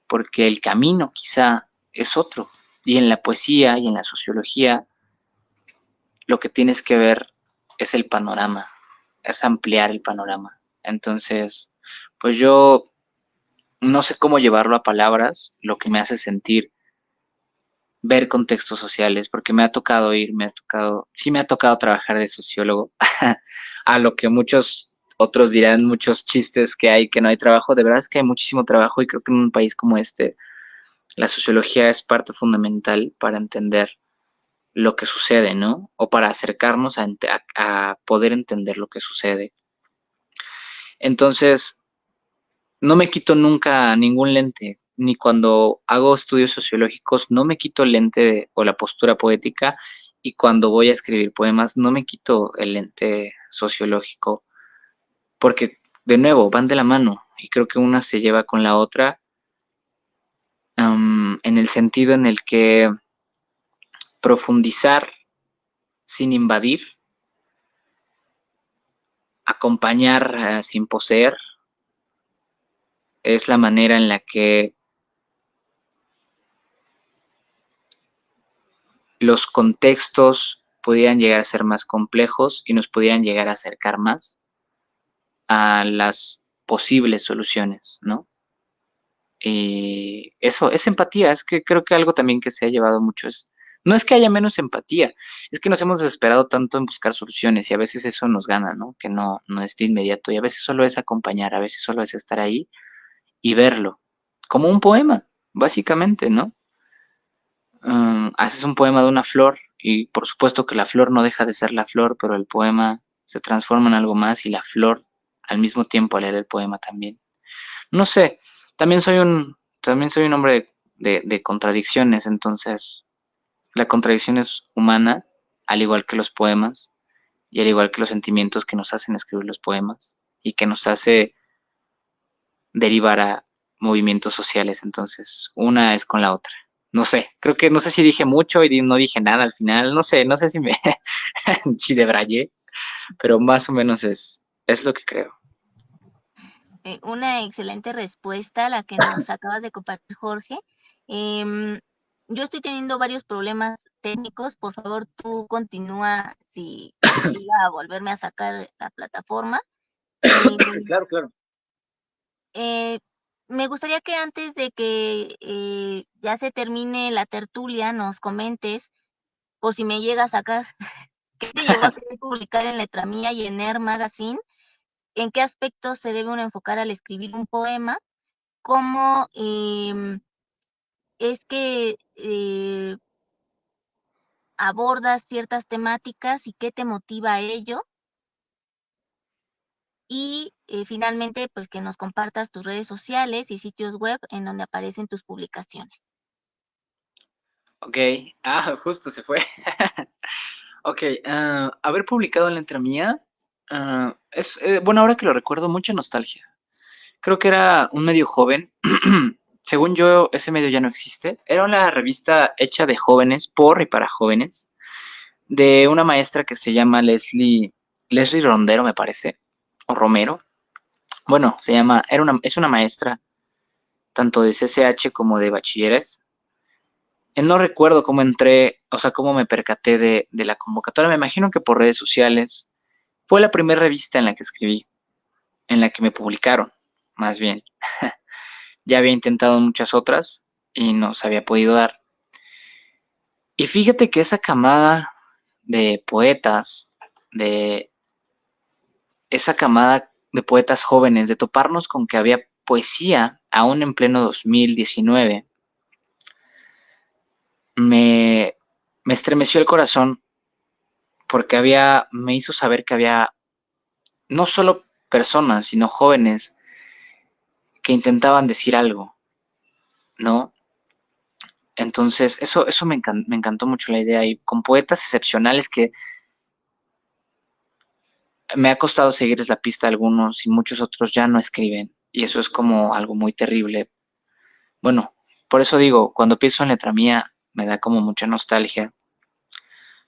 porque el camino quizá es otro. Y en la poesía y en la sociología lo que tienes que ver es el panorama, es ampliar el panorama. Entonces, pues yo no sé cómo llevarlo a palabras, lo que me hace sentir ver contextos sociales, porque sí me ha tocado trabajar de sociólogo, a lo que muchos otros dirán, muchos chistes que hay, que no hay trabajo, de verdad es que hay muchísimo trabajo y creo que en un país como este, la sociología es parte fundamental para entender lo que sucede, ¿no? O para acercarnos a poder entender lo que sucede. Entonces, no me quito nunca ningún lente, ni cuando hago estudios sociológicos, no me quito el lente o la postura poética, y cuando voy a escribir poemas, no me quito el lente sociológico, porque de nuevo van de la mano, y creo que una se lleva con la otra, en el sentido en el que profundizar sin invadir, acompañar sin poseer, es la manera en la que los contextos pudieran llegar a ser más complejos y nos pudieran llegar a acercar más a las posibles soluciones, ¿no? Y eso es empatía, es que creo que algo también que se ha llevado mucho no es que haya menos empatía, es que nos hemos desesperado tanto en buscar soluciones y a veces eso nos gana, ¿no? Que no es de inmediato y a veces solo es acompañar, a veces solo es estar ahí y verlo, como un poema, básicamente, ¿no? Haces un poema de una flor y por supuesto que la flor no deja de ser la flor, pero el poema se transforma en algo más y la flor al mismo tiempo al leer el poema también. No sé, también soy un hombre de contradicciones, entonces La contradicción es humana, al igual que los poemas y al igual que los sentimientos que nos hacen escribir los poemas y que nos hace derivar a movimientos sociales. Entonces, una es con la otra. No sé, creo que no sé si dije mucho y no dije nada al final. No sé si me si debrayé, pero más o menos es lo que creo. Una excelente respuesta la que nos acabas de compartir, Jorge. Em, yo estoy teniendo varios problemas técnicos. Por favor, tú continúa si llega a volverme a sacar la plataforma. Eh, Claro, claro. eh, Me gustaría que antes de que ya se termine la tertulia, nos comentes, por si me llega a sacar, qué te llevó a querer publicar en Letra Mía y en Air Magazine, en qué aspectos se debe uno enfocar al escribir un poema, cómo es que abordas ciertas temáticas y qué te motiva a ello. Y finalmente, pues que nos compartas tus redes sociales y sitios web en donde aparecen tus publicaciones. Ok, justo se fue. Ok, haber publicado en la Entramía bueno, ahora que lo recuerdo, mucha nostalgia. Creo que era un medio joven. Según yo, ese medio ya no existe. Era una revista hecha de jóvenes, por y para jóvenes, de una maestra que se llama Leslie Rondero, me parece, o Romero. Bueno, es una maestra tanto de CCH como de bachilleres. No recuerdo cómo entré, o sea, cómo me percaté de la convocatoria. Me imagino que por redes sociales. Fue la primera revista en la que escribí, en la que me publicaron, más bien. Ya había intentado muchas otras y no se había podido dar. Y fíjate que esa camada de poetas, de esa camada de poetas jóvenes, de toparnos con que había poesía aún en pleno 2019, me, me estremeció el corazón porque me hizo saber que había no solo personas, sino jóvenes que intentaban decir algo, ¿no? Entonces, eso me encantó mucho la idea y con poetas excepcionales que me ha costado seguirles la pista a algunos y muchos otros ya no escriben y eso es como algo muy terrible. Bueno, por eso digo, cuando pienso en Letra Mía me da como mucha nostalgia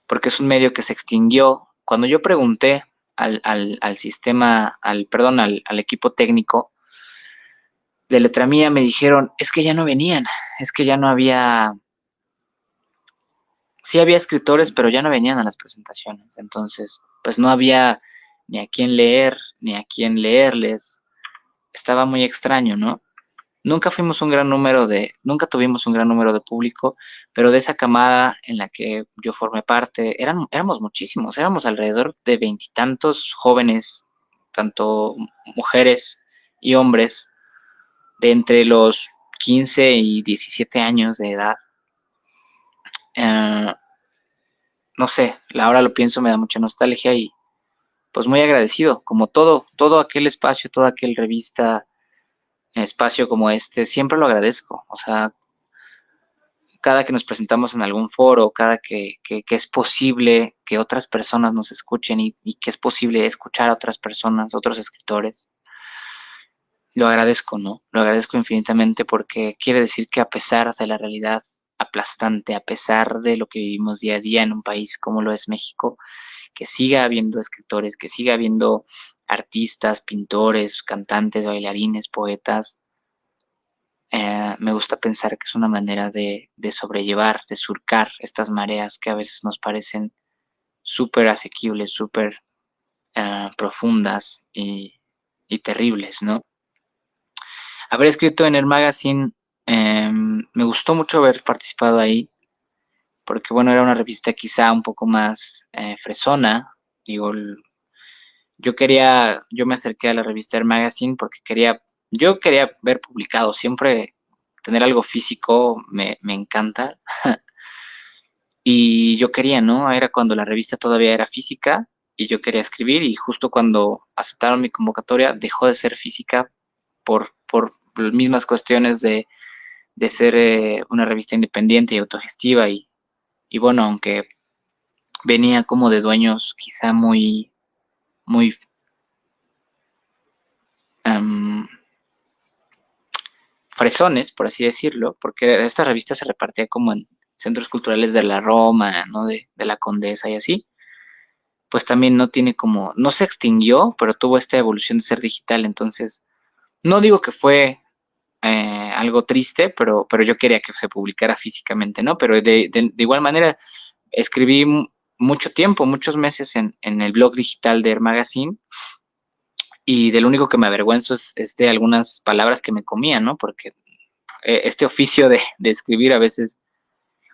porque es un medio que se extinguió. Cuando yo pregunté al sistema, al equipo técnico de Letra Mía me dijeron, es que ya no venían, es que ya no había, sí había escritores, pero ya no venían a las presentaciones. Entonces, pues no había ni a quién leer, ni a quién leerles. Estaba muy extraño, ¿no? Nunca tuvimos un gran número de público, pero de esa camada en la que yo formé parte, éramos muchísimos, éramos alrededor de veintitantos jóvenes, tanto mujeres y hombres, de entre los 15 y 17 años de edad. Eh, no sé, ahora lo pienso, me da mucha nostalgia y pues muy agradecido, como todo aquel espacio, toda aquel revista, espacio como este, siempre lo agradezco. O sea, cada que nos presentamos en algún foro, cada que es posible que otras personas nos escuchen y que es posible escuchar a otras personas, otros escritores, lo agradezco, ¿no? Lo agradezco infinitamente porque quiere decir que a pesar de la realidad aplastante, a pesar de lo que vivimos día a día en un país como lo es México, que siga habiendo escritores, que siga habiendo artistas, pintores, cantantes, bailarines, poetas. Me gusta pensar que es una manera de sobrellevar, de surcar estas mareas que a veces nos parecen súper asequibles, súper profundas y terribles, ¿no? Haber escrito en el magazine, me gustó mucho haber participado ahí, porque bueno, era una revista quizá un poco más fresona, digo, yo me acerqué a la revista Air Magazine porque yo quería ver publicado, siempre tener algo físico me encanta. Y yo quería, ¿no? Era cuando la revista todavía era física y yo quería escribir y justo cuando aceptaron mi convocatoria dejó de ser física por las mismas cuestiones de ser una revista independiente y autogestiva y bueno, aunque venía como de dueños quizá muy em, fresones, por así decirlo, porque esta revista se repartía como en centros culturales de la Roma, ¿no? De la Condesa y así, pues también no tiene como, no se extinguió, pero tuvo esta evolución de ser digital, entonces, no digo que fue algo triste, pero yo quería que se publicara físicamente, ¿no? Pero de igual manera, escribí mucho tiempo, muchos meses en el blog digital de Air Magazine, y de lo único que me avergüenzo es de algunas palabras que me comía, ¿no? Porque este oficio de escribir a veces,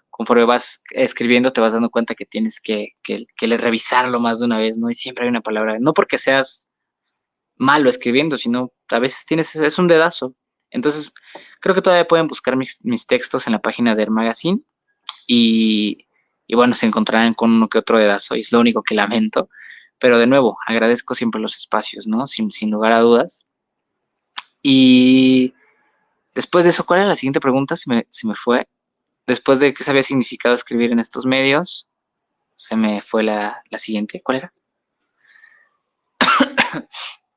conforme vas escribiendo, te vas dando cuenta que tienes que revisarlo más de una vez, ¿no? Y siempre hay una palabra, no porque seas malo escribiendo, sino a veces tienes, es un dedazo. Entonces, creo que todavía pueden buscar mis textos en la página de Air Magazine y, y bueno, se encontrarán con uno que otro dedazo y es lo único que lamento. Pero de nuevo, agradezco siempre los espacios, ¿no? Sin lugar a dudas. Y después de eso, ¿cuál era la siguiente pregunta? Se me fue. Después de qué sabía significado escribir en estos medios, se me fue la siguiente. ¿Cuál era?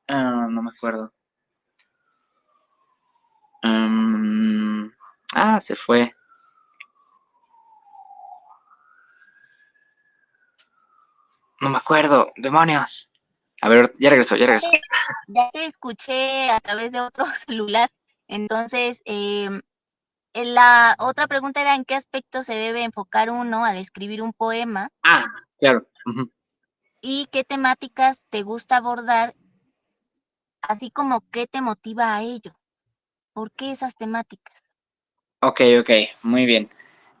No me acuerdo. Um, se fue. No me acuerdo. Demonios. A ver, ya regresó, ya regresó. Ya te escuché a través de otro celular. Entonces, la otra pregunta era en qué aspecto se debe enfocar uno al escribir un poema Ah, claro. Ujú. y qué temáticas te gusta abordar, así como qué te motiva a ello. ¿Por qué esas temáticas? Ok, ok, muy bien.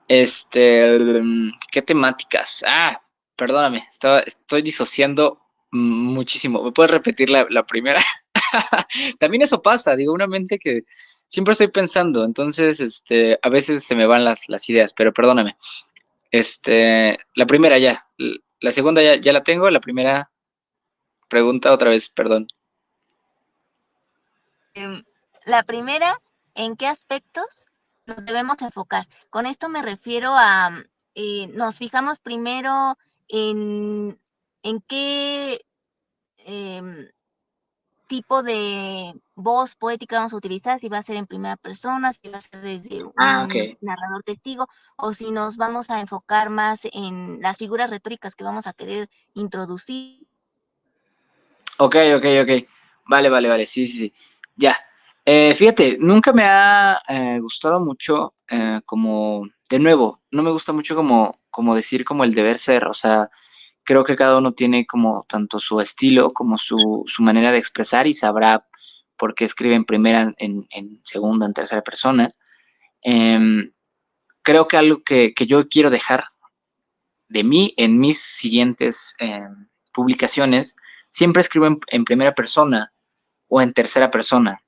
¿Qué temáticas? Perdóname, estoy disociando muchísimo. ¿Me puedes repetir la primera? También eso pasa, digo, una mente que siempre estoy pensando, entonces, a veces se me van las ideas, pero perdóname. La primera ya, la segunda ya la tengo, la primera pregunta otra vez, perdón. Em, la primera, ¿en qué aspectos nos debemos enfocar? Con esto me refiero a, nos fijamos primero en, en qué em, tipo de voz poética vamos a utilizar, si va a ser en primera persona, si va a ser desde Ok. un narrador testigo, o si nos vamos a enfocar más en las figuras retóricas que vamos a querer introducir. Ok, ok, ok. Vale, vale, vale. Sí, sí, sí. Ya. Fíjate, nunca me ha gustado mucho como, de nuevo, no me gusta mucho como decir como el deber ser. O sea, creo que cada uno tiene como tanto su estilo como su manera de expresar y sabrá por qué escribe en primera, en segunda, en tercera persona. Em, Creo que algo que yo quiero dejar de mí en mis siguientes publicaciones, siempre escribo en primera persona o en tercera persona,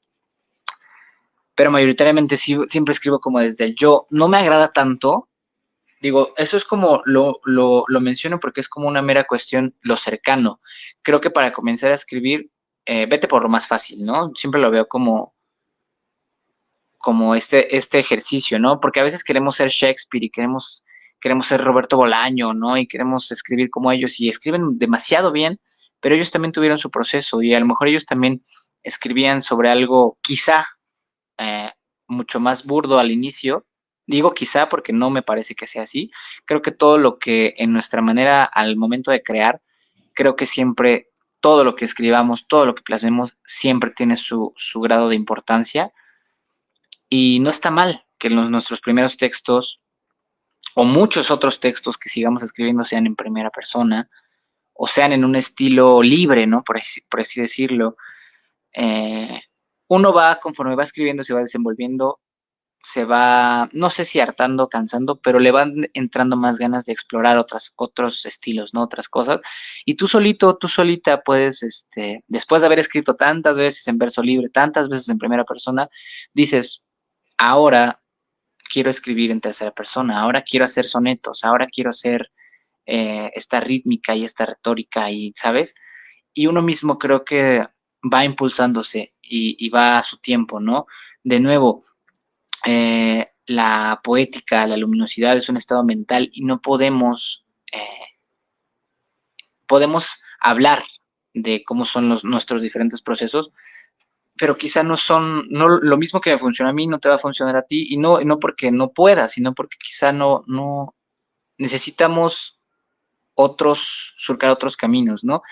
pero mayoritariamente siempre escribo como desde el yo. No me agrada tanto, digo, eso es como lo menciono porque es como una mera cuestión lo cercano. Creo que para comenzar a escribir, vete por lo más fácil, ¿no? Siempre lo veo como este ejercicio, ¿no? Porque a veces queremos ser Shakespeare y queremos ser Roberto Bolaño, ¿no? Y queremos escribir como ellos y escriben demasiado bien, pero ellos también tuvieron su proceso y a lo mejor ellos también escribían sobre algo quizá eh, mucho más burdo al inicio. Digo quizá porque no me parece que sea así. Creo que todo lo que en nuestra manera al momento de crear, creo que siempre todo lo que escribamos, todo lo que plasmemos, siempre tiene su grado de importancia y no está mal que nuestros primeros textos o muchos otros textos que sigamos escribiendo sean en primera persona o sean en un estilo libre, ¿no? Por así decirlo. Eh, Uno va, conforme va escribiendo, se va desenvolviendo, se va, no sé si hartando, cansando, pero le van entrando más ganas de explorar otros estilos, ¿no? Otras cosas. Y tú solito, tú solita puedes, después de haber escrito tantas veces en verso libre, tantas veces en primera persona, dices, ahora quiero escribir en tercera persona, ahora quiero hacer sonetos, ahora quiero hacer esta rítmica y esta retórica y, ¿sabes? Y uno mismo creo que va impulsándose y va a su tiempo, ¿no? De nuevo, la poética, la luminosidad es un estado mental y no podemos hablar de cómo son nuestros diferentes procesos, pero quizá no lo mismo que me funciona a mí, no te va a funcionar a ti, y no porque no pueda, sino porque quizá no necesitamos surcar otros caminos, ¿no?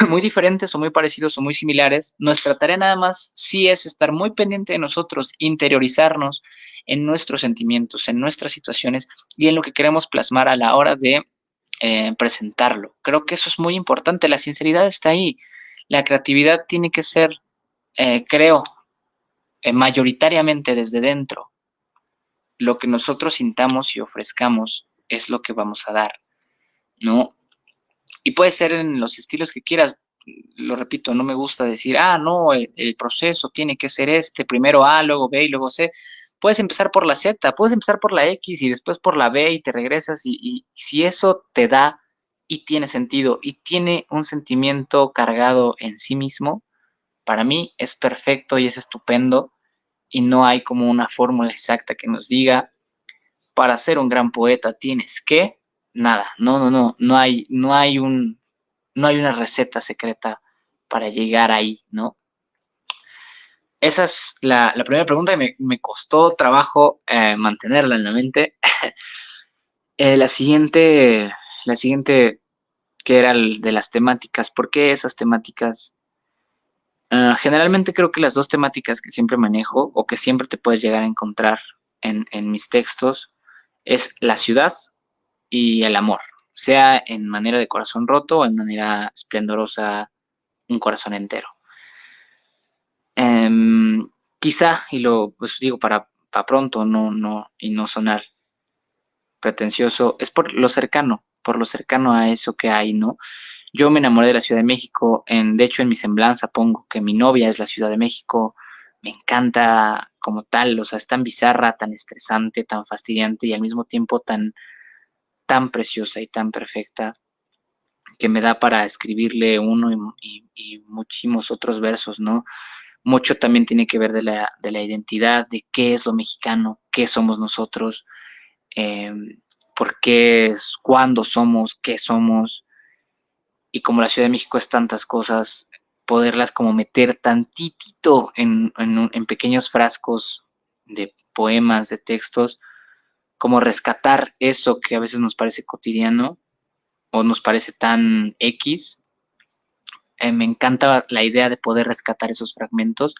Muy diferentes o muy parecidos o muy similares. Nuestra tarea nada más sí es estar muy pendiente de nosotros, interiorizarnos en nuestros sentimientos, en nuestras situaciones y en lo que queremos plasmar a la hora de presentarlo. Creo que eso es muy importante, la sinceridad está ahí. La creatividad tiene que ser, creo, mayoritariamente desde dentro. Lo que nosotros sintamos y ofrezcamos es lo que vamos a dar, ¿no? Y puede ser en los estilos que quieras. Lo repito, no me gusta decir, no, el proceso tiene que ser este, primero A, luego B y luego C. Puedes empezar por la Z, puedes empezar por la X y después por la B y te regresas y si eso te da y tiene sentido y tiene un sentimiento cargado en sí mismo, para mí es perfecto y es estupendo y no hay como una fórmula exacta que nos diga, para ser un gran poeta tienes que, nada, no hay una receta secreta para llegar ahí, ¿no? Esa es la primera pregunta y me costó trabajo mantenerla en la mente. La siguiente que era el de las temáticas, ¿por qué esas temáticas? Generalmente creo que las dos temáticas que siempre manejo o que siempre te puedes llegar a encontrar en mis textos es la ciudad y el amor, sea en manera de corazón roto o en manera esplendorosa, un corazón entero. Quizá, y lo pues digo para pronto, y no sonar pretencioso, es por lo cercano a eso que hay, ¿no? Yo me enamoré de la Ciudad de México, de hecho en mi semblanza pongo que mi novia es la Ciudad de México, me encanta como tal, o sea, es tan bizarra, tan estresante, tan fastidiante y al mismo tiempo tan preciosa y tan perfecta que me da para escribirle uno y muchísimos otros versos, ¿no? Mucho también tiene que ver de la identidad, de qué es lo mexicano, qué somos nosotros, eh, por qué es, cuándo somos, qué somos, y como la Ciudad de México es tantas cosas, poderlas como meter tantitito en pequeños frascos de poemas, de textos, como rescatar eso que a veces nos parece cotidiano o nos parece tan X. Me encanta la idea de poder rescatar esos fragmentos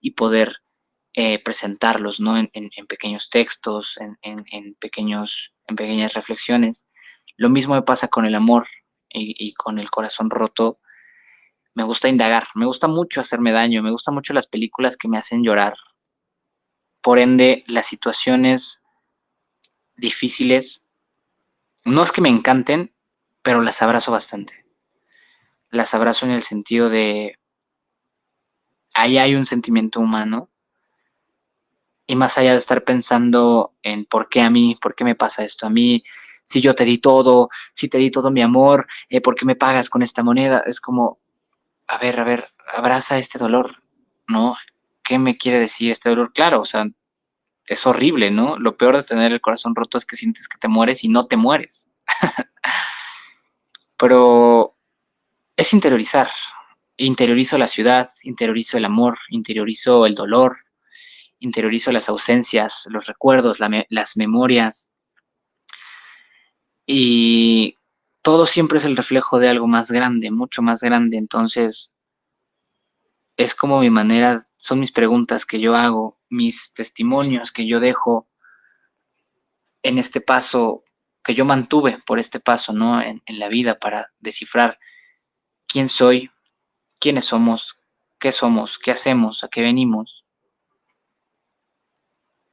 y poder presentarlos, ¿no? En pequeños textos, en pequeñas reflexiones. Lo mismo me pasa con el amor y con el corazón roto. Me gusta indagar, me gusta mucho hacerme daño, me gustan mucho las películas que me hacen llorar. Por ende, las situaciones difíciles, no es que me encanten, pero las abrazo bastante. Las abrazo en el sentido de, ahí hay un sentimiento humano y más allá de estar pensando en por qué a mí, por qué me pasa esto a mí, si yo te di todo, si te di todo mi amor, ¿por qué me pagas con esta moneda? Es como, a ver, abraza este dolor, ¿no? ¿Qué me quiere decir este dolor? Claro, o sea, es horrible, ¿no? Lo peor de tener el corazón roto es que sientes que te mueres y no te mueres. Pero es interiorizar. Interiorizo la ciudad, interiorizo el amor, interiorizo el dolor, interiorizo las ausencias, los recuerdos, las memorias, y todo siempre es el reflejo de algo más grande, mucho más grande. Entonces, es como mi manera, son mis preguntas que yo hago, mis testimonios que yo dejo en este paso, que yo mantuve por este paso, ¿no? En la vida para descifrar quién soy, quiénes somos, qué hacemos, a qué venimos.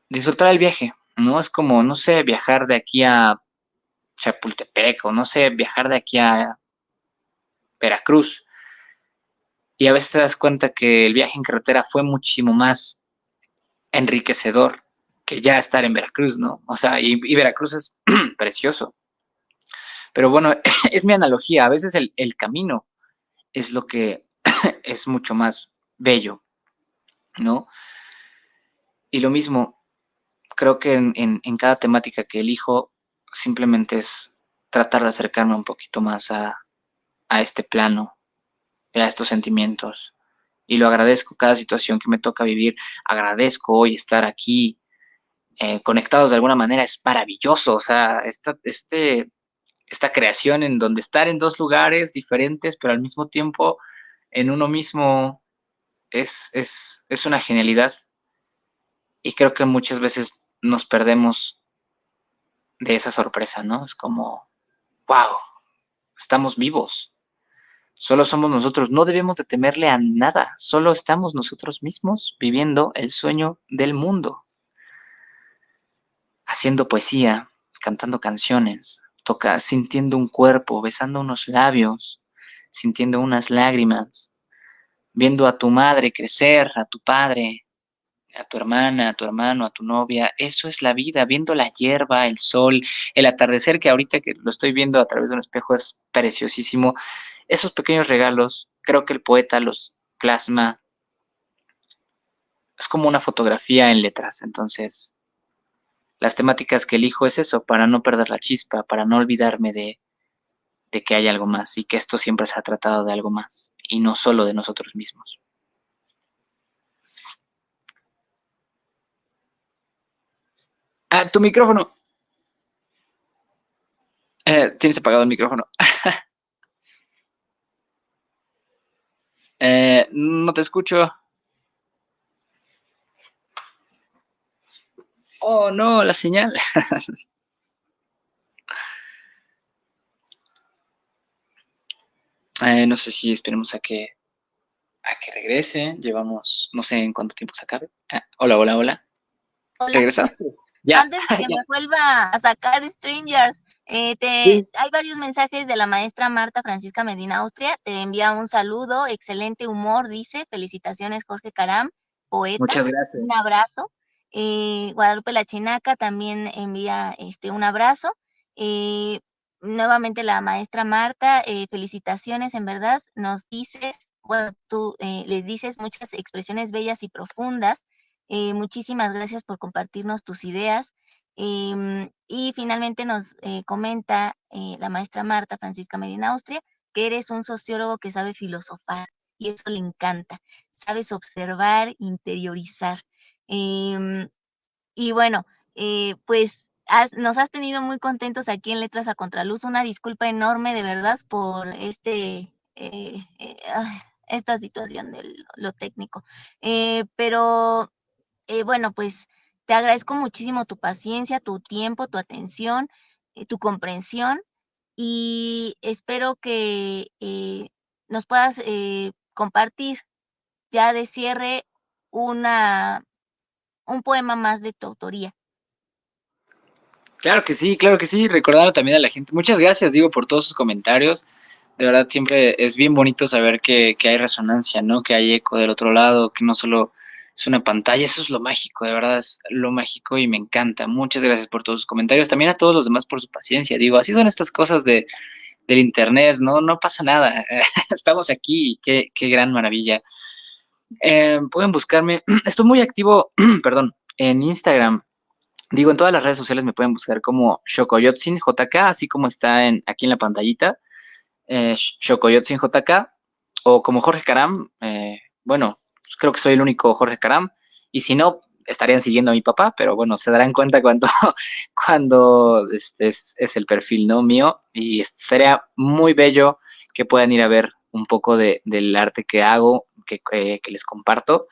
Disfrutar el viaje, ¿no? Es como, no sé, viajar de aquí a Chapultepec o no sé, viajar de aquí a Veracruz. Y a veces te das cuenta que el viaje en carretera fue muchísimo más enriquecedor que ya estar en Veracruz, ¿no? O sea, y Veracruz es precioso. Pero bueno, es mi analogía. A veces el camino es lo que es mucho más bello, ¿no? Y lo mismo, creo que en cada temática que elijo, simplemente es tratar de acercarme un poquito más a este plano, a estos sentimientos. Y lo agradezco cada situación que me toca vivir. Agradezco hoy estar aquí conectados de alguna manera. Es maravilloso. O sea, esta creación en donde estar en dos lugares diferentes, pero al mismo tiempo en uno mismo es una genialidad. Y creo que muchas veces nos perdemos de esa sorpresa, ¿no? Es como, wow, estamos vivos. Solo somos nosotros, no debemos de temerle a nada, solo estamos nosotros mismos viviendo el sueño del mundo, haciendo poesía, cantando canciones, sintiendo un cuerpo, besando unos labios, sintiendo unas lágrimas, viendo a tu madre crecer, a tu padre, a tu hermana, a tu hermano, a tu novia. Eso es la vida, viendo la hierba, el sol, el atardecer, que ahorita que lo estoy viendo a través de un espejo es preciosísimo. Esos pequeños regalos, creo que el poeta los plasma, es como una fotografía en letras. Entonces, las temáticas que elijo es eso, para no perder la chispa, para no olvidarme de que hay algo más y que esto siempre se ha tratado de algo más y no solo de nosotros mismos. Ah, tu micrófono. Tienes apagado el micrófono. No te escucho. Oh, no, la señal. No sé si esperemos a que regrese. Llevamos, no sé en cuánto tiempo se acabe. Hola, hola, hola. Hola. ¿Regresaste? Ya, Antes de que ya. me vuelva a sacar StreamYard, Sí. hay varios mensajes de la maestra Marta Francisca Medina Austria. Te envía un saludo, excelente humor, dice. Felicitaciones, Jorge Caram, poeta. Muchas Un gracias. abrazo. Guadalupe La Chinaca también envía un abrazo. Eh, Nuevamente la maestra Marta, felicitaciones, en verdad. Nos dices, bueno, tú les dices muchas expresiones bellas y profundas. Muchísimas gracias por compartirnos tus ideas. Y finalmente nos comenta la maestra Marta Francisca Medina Austria que eres un sociólogo que sabe filosofar y eso le encanta. Sabes observar, interiorizar. Em, y bueno, pues nos has tenido muy contentos aquí en Letras a Contraluz. Una disculpa enorme de verdad por esta situación de lo técnico. Pero bueno, pues te agradezco muchísimo tu paciencia, tu tiempo, tu atención, tu comprensión y espero que nos puedas compartir ya de cierre una, un poema más de tu autoría. Claro que sí, claro que sí. Recordando también a la gente. Muchas gracias, digo, por todos sus comentarios. De verdad, siempre es bien bonito saber que hay resonancia, ¿no? Que hay eco del otro lado, que no solo es una pantalla. Eso es lo mágico, de verdad, es lo mágico y me encanta. Muchas gracias por todos sus comentarios. También a todos los demás por su paciencia. Digo, así son estas cosas del internet, ¿no? No pasa nada. Estamos aquí. Qué gran maravilla. Pueden buscarme. Estoy muy activo, perdón, en Instagram. Digo, en todas las redes sociales me pueden buscar como Xocoyotzin JK, así como está aquí en la pantallita, Xocoyotzin JK, o como Jorge Caram. Bueno, pues creo que soy el único Jorge Caram, y si no, estarían siguiendo a mi papá, pero bueno, se darán cuenta cuando, cuando es el perfil, ¿no? Mío, y sería muy bello que puedan ir a ver un poco del arte que hago, que les comparto.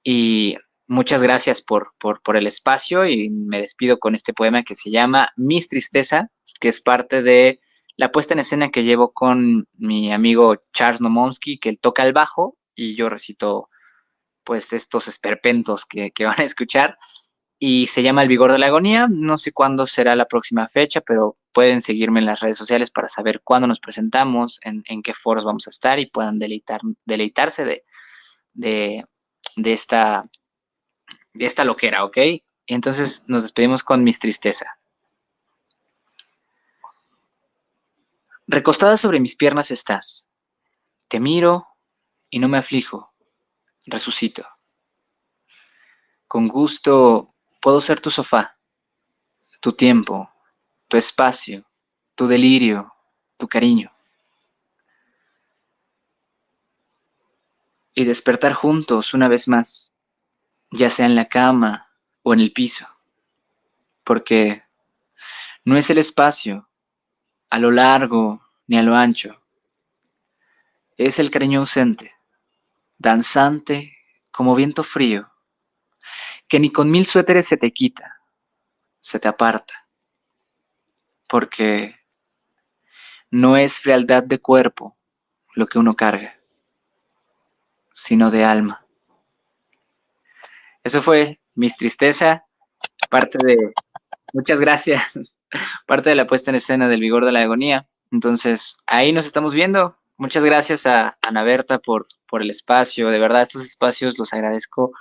Y muchas gracias por el espacio y me despido con este poema que se llama Mis Tristeza, que es parte de la puesta en escena que llevo con mi amigo Charles Nomonsky, que él toca el bajo y yo recito pues estos esperpentos que van a escuchar y se llama El Vigor de la Agonía. No sé cuándo será la próxima fecha, pero pueden seguirme en las redes sociales para saber cuándo nos presentamos, en qué foros vamos a estar y puedan deleitarse de, de esta loquera, ¿ok? Entonces nos despedimos con Mis Tristeza. Recostada sobre mis piernas estás. Te miro y no me aflijo. Resucito. Con gusto Puedo ser tu sofá, tu tiempo, tu espacio, tu delirio, tu cariño. Y despertar juntos una vez más, ya sea en la cama o en el piso, porque no es el espacio a lo largo ni a lo ancho, es el cariño ausente, danzante como viento frío, que ni con 1000 suéteres se te quita, se te aparta, porque no es frialdad de cuerpo lo que uno carga, sino de alma. Eso fue Miss Tristeza, parte de, muchas gracias, parte de la puesta en escena del Vigor de la Agonía. Entonces, ahí nos estamos viendo. Muchas gracias a Ana Berta por el espacio. De verdad, estos espacios los agradezco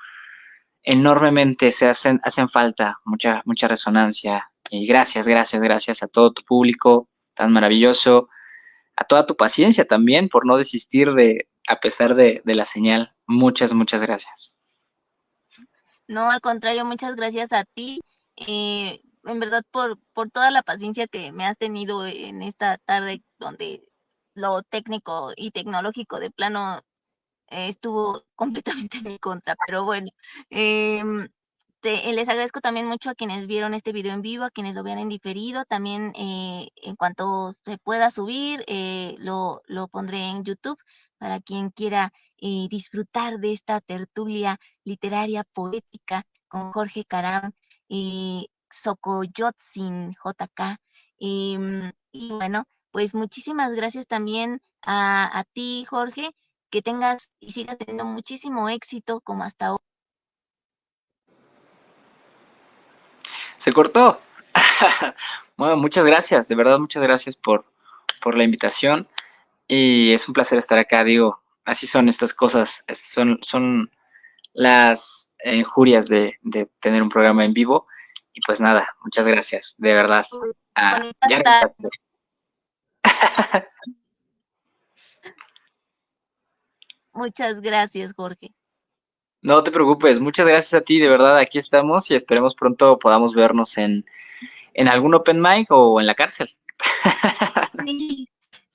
enormemente. Hacen falta mucha resonancia. Y gracias a todo tu público tan maravilloso, a toda tu paciencia también por no desistir a pesar de la señal. Muchas gracias. No, al contrario, muchas gracias a ti, en verdad, por toda la paciencia que me has tenido en esta tarde donde lo técnico y tecnológico de plano estuvo completamente en mi contra, pero bueno, em, les agradezco también mucho a quienes vieron este video en vivo, a quienes lo vean en diferido, también en cuanto se pueda subir, lo pondré en YouTube para quien quiera disfrutar de esta tertulia literaria poética con Jorge Caram y Xocoyotzin JK. Y bueno, pues muchísimas gracias también a ti, Jorge, que tengas y sigas teniendo muchísimo éxito como hasta ahora. Se cortó. Bueno, muchas gracias, de verdad, muchas gracias por la invitación. Y es un placer estar acá, digo, así son estas cosas, son las injurias de tener un programa en vivo. Y pues nada, muchas gracias, de verdad. Bonitas Ya tardes. regresaste. Muchas gracias, Jorge. No te preocupes, muchas gracias a ti, de verdad, aquí estamos y esperemos pronto podamos vernos en algún open mic o en la cárcel.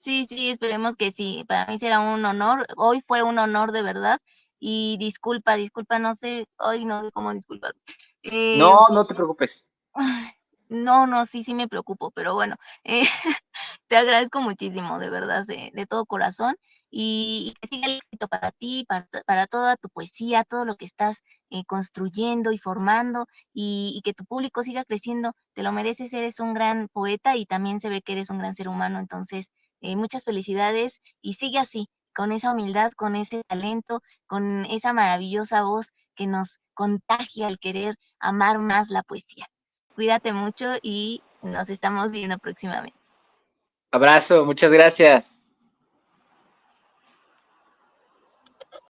Sí, sí, esperemos que sí. Para mí será un honor. Hoy fue un honor de verdad. Y disculpa, no sé, hoy no sé cómo disculpar. No, Eh, no te preocupes. ay, no, sí me preocupo, pero bueno, eh, te agradezco muchísimo, de verdad, de todo corazón, y que siga el éxito para ti, para toda tu poesía, todo lo que estás construyendo y formando, y que tu público siga creciendo. Te lo mereces, eres un gran poeta y también se ve que eres un gran ser humano. Entonces, muchas felicidades y sigue así, con esa humildad, con ese talento, con esa maravillosa voz que nos contagia al querer amar más la poesía. Cuídate mucho y nos estamos viendo próximamente. Abrazo, muchas gracias.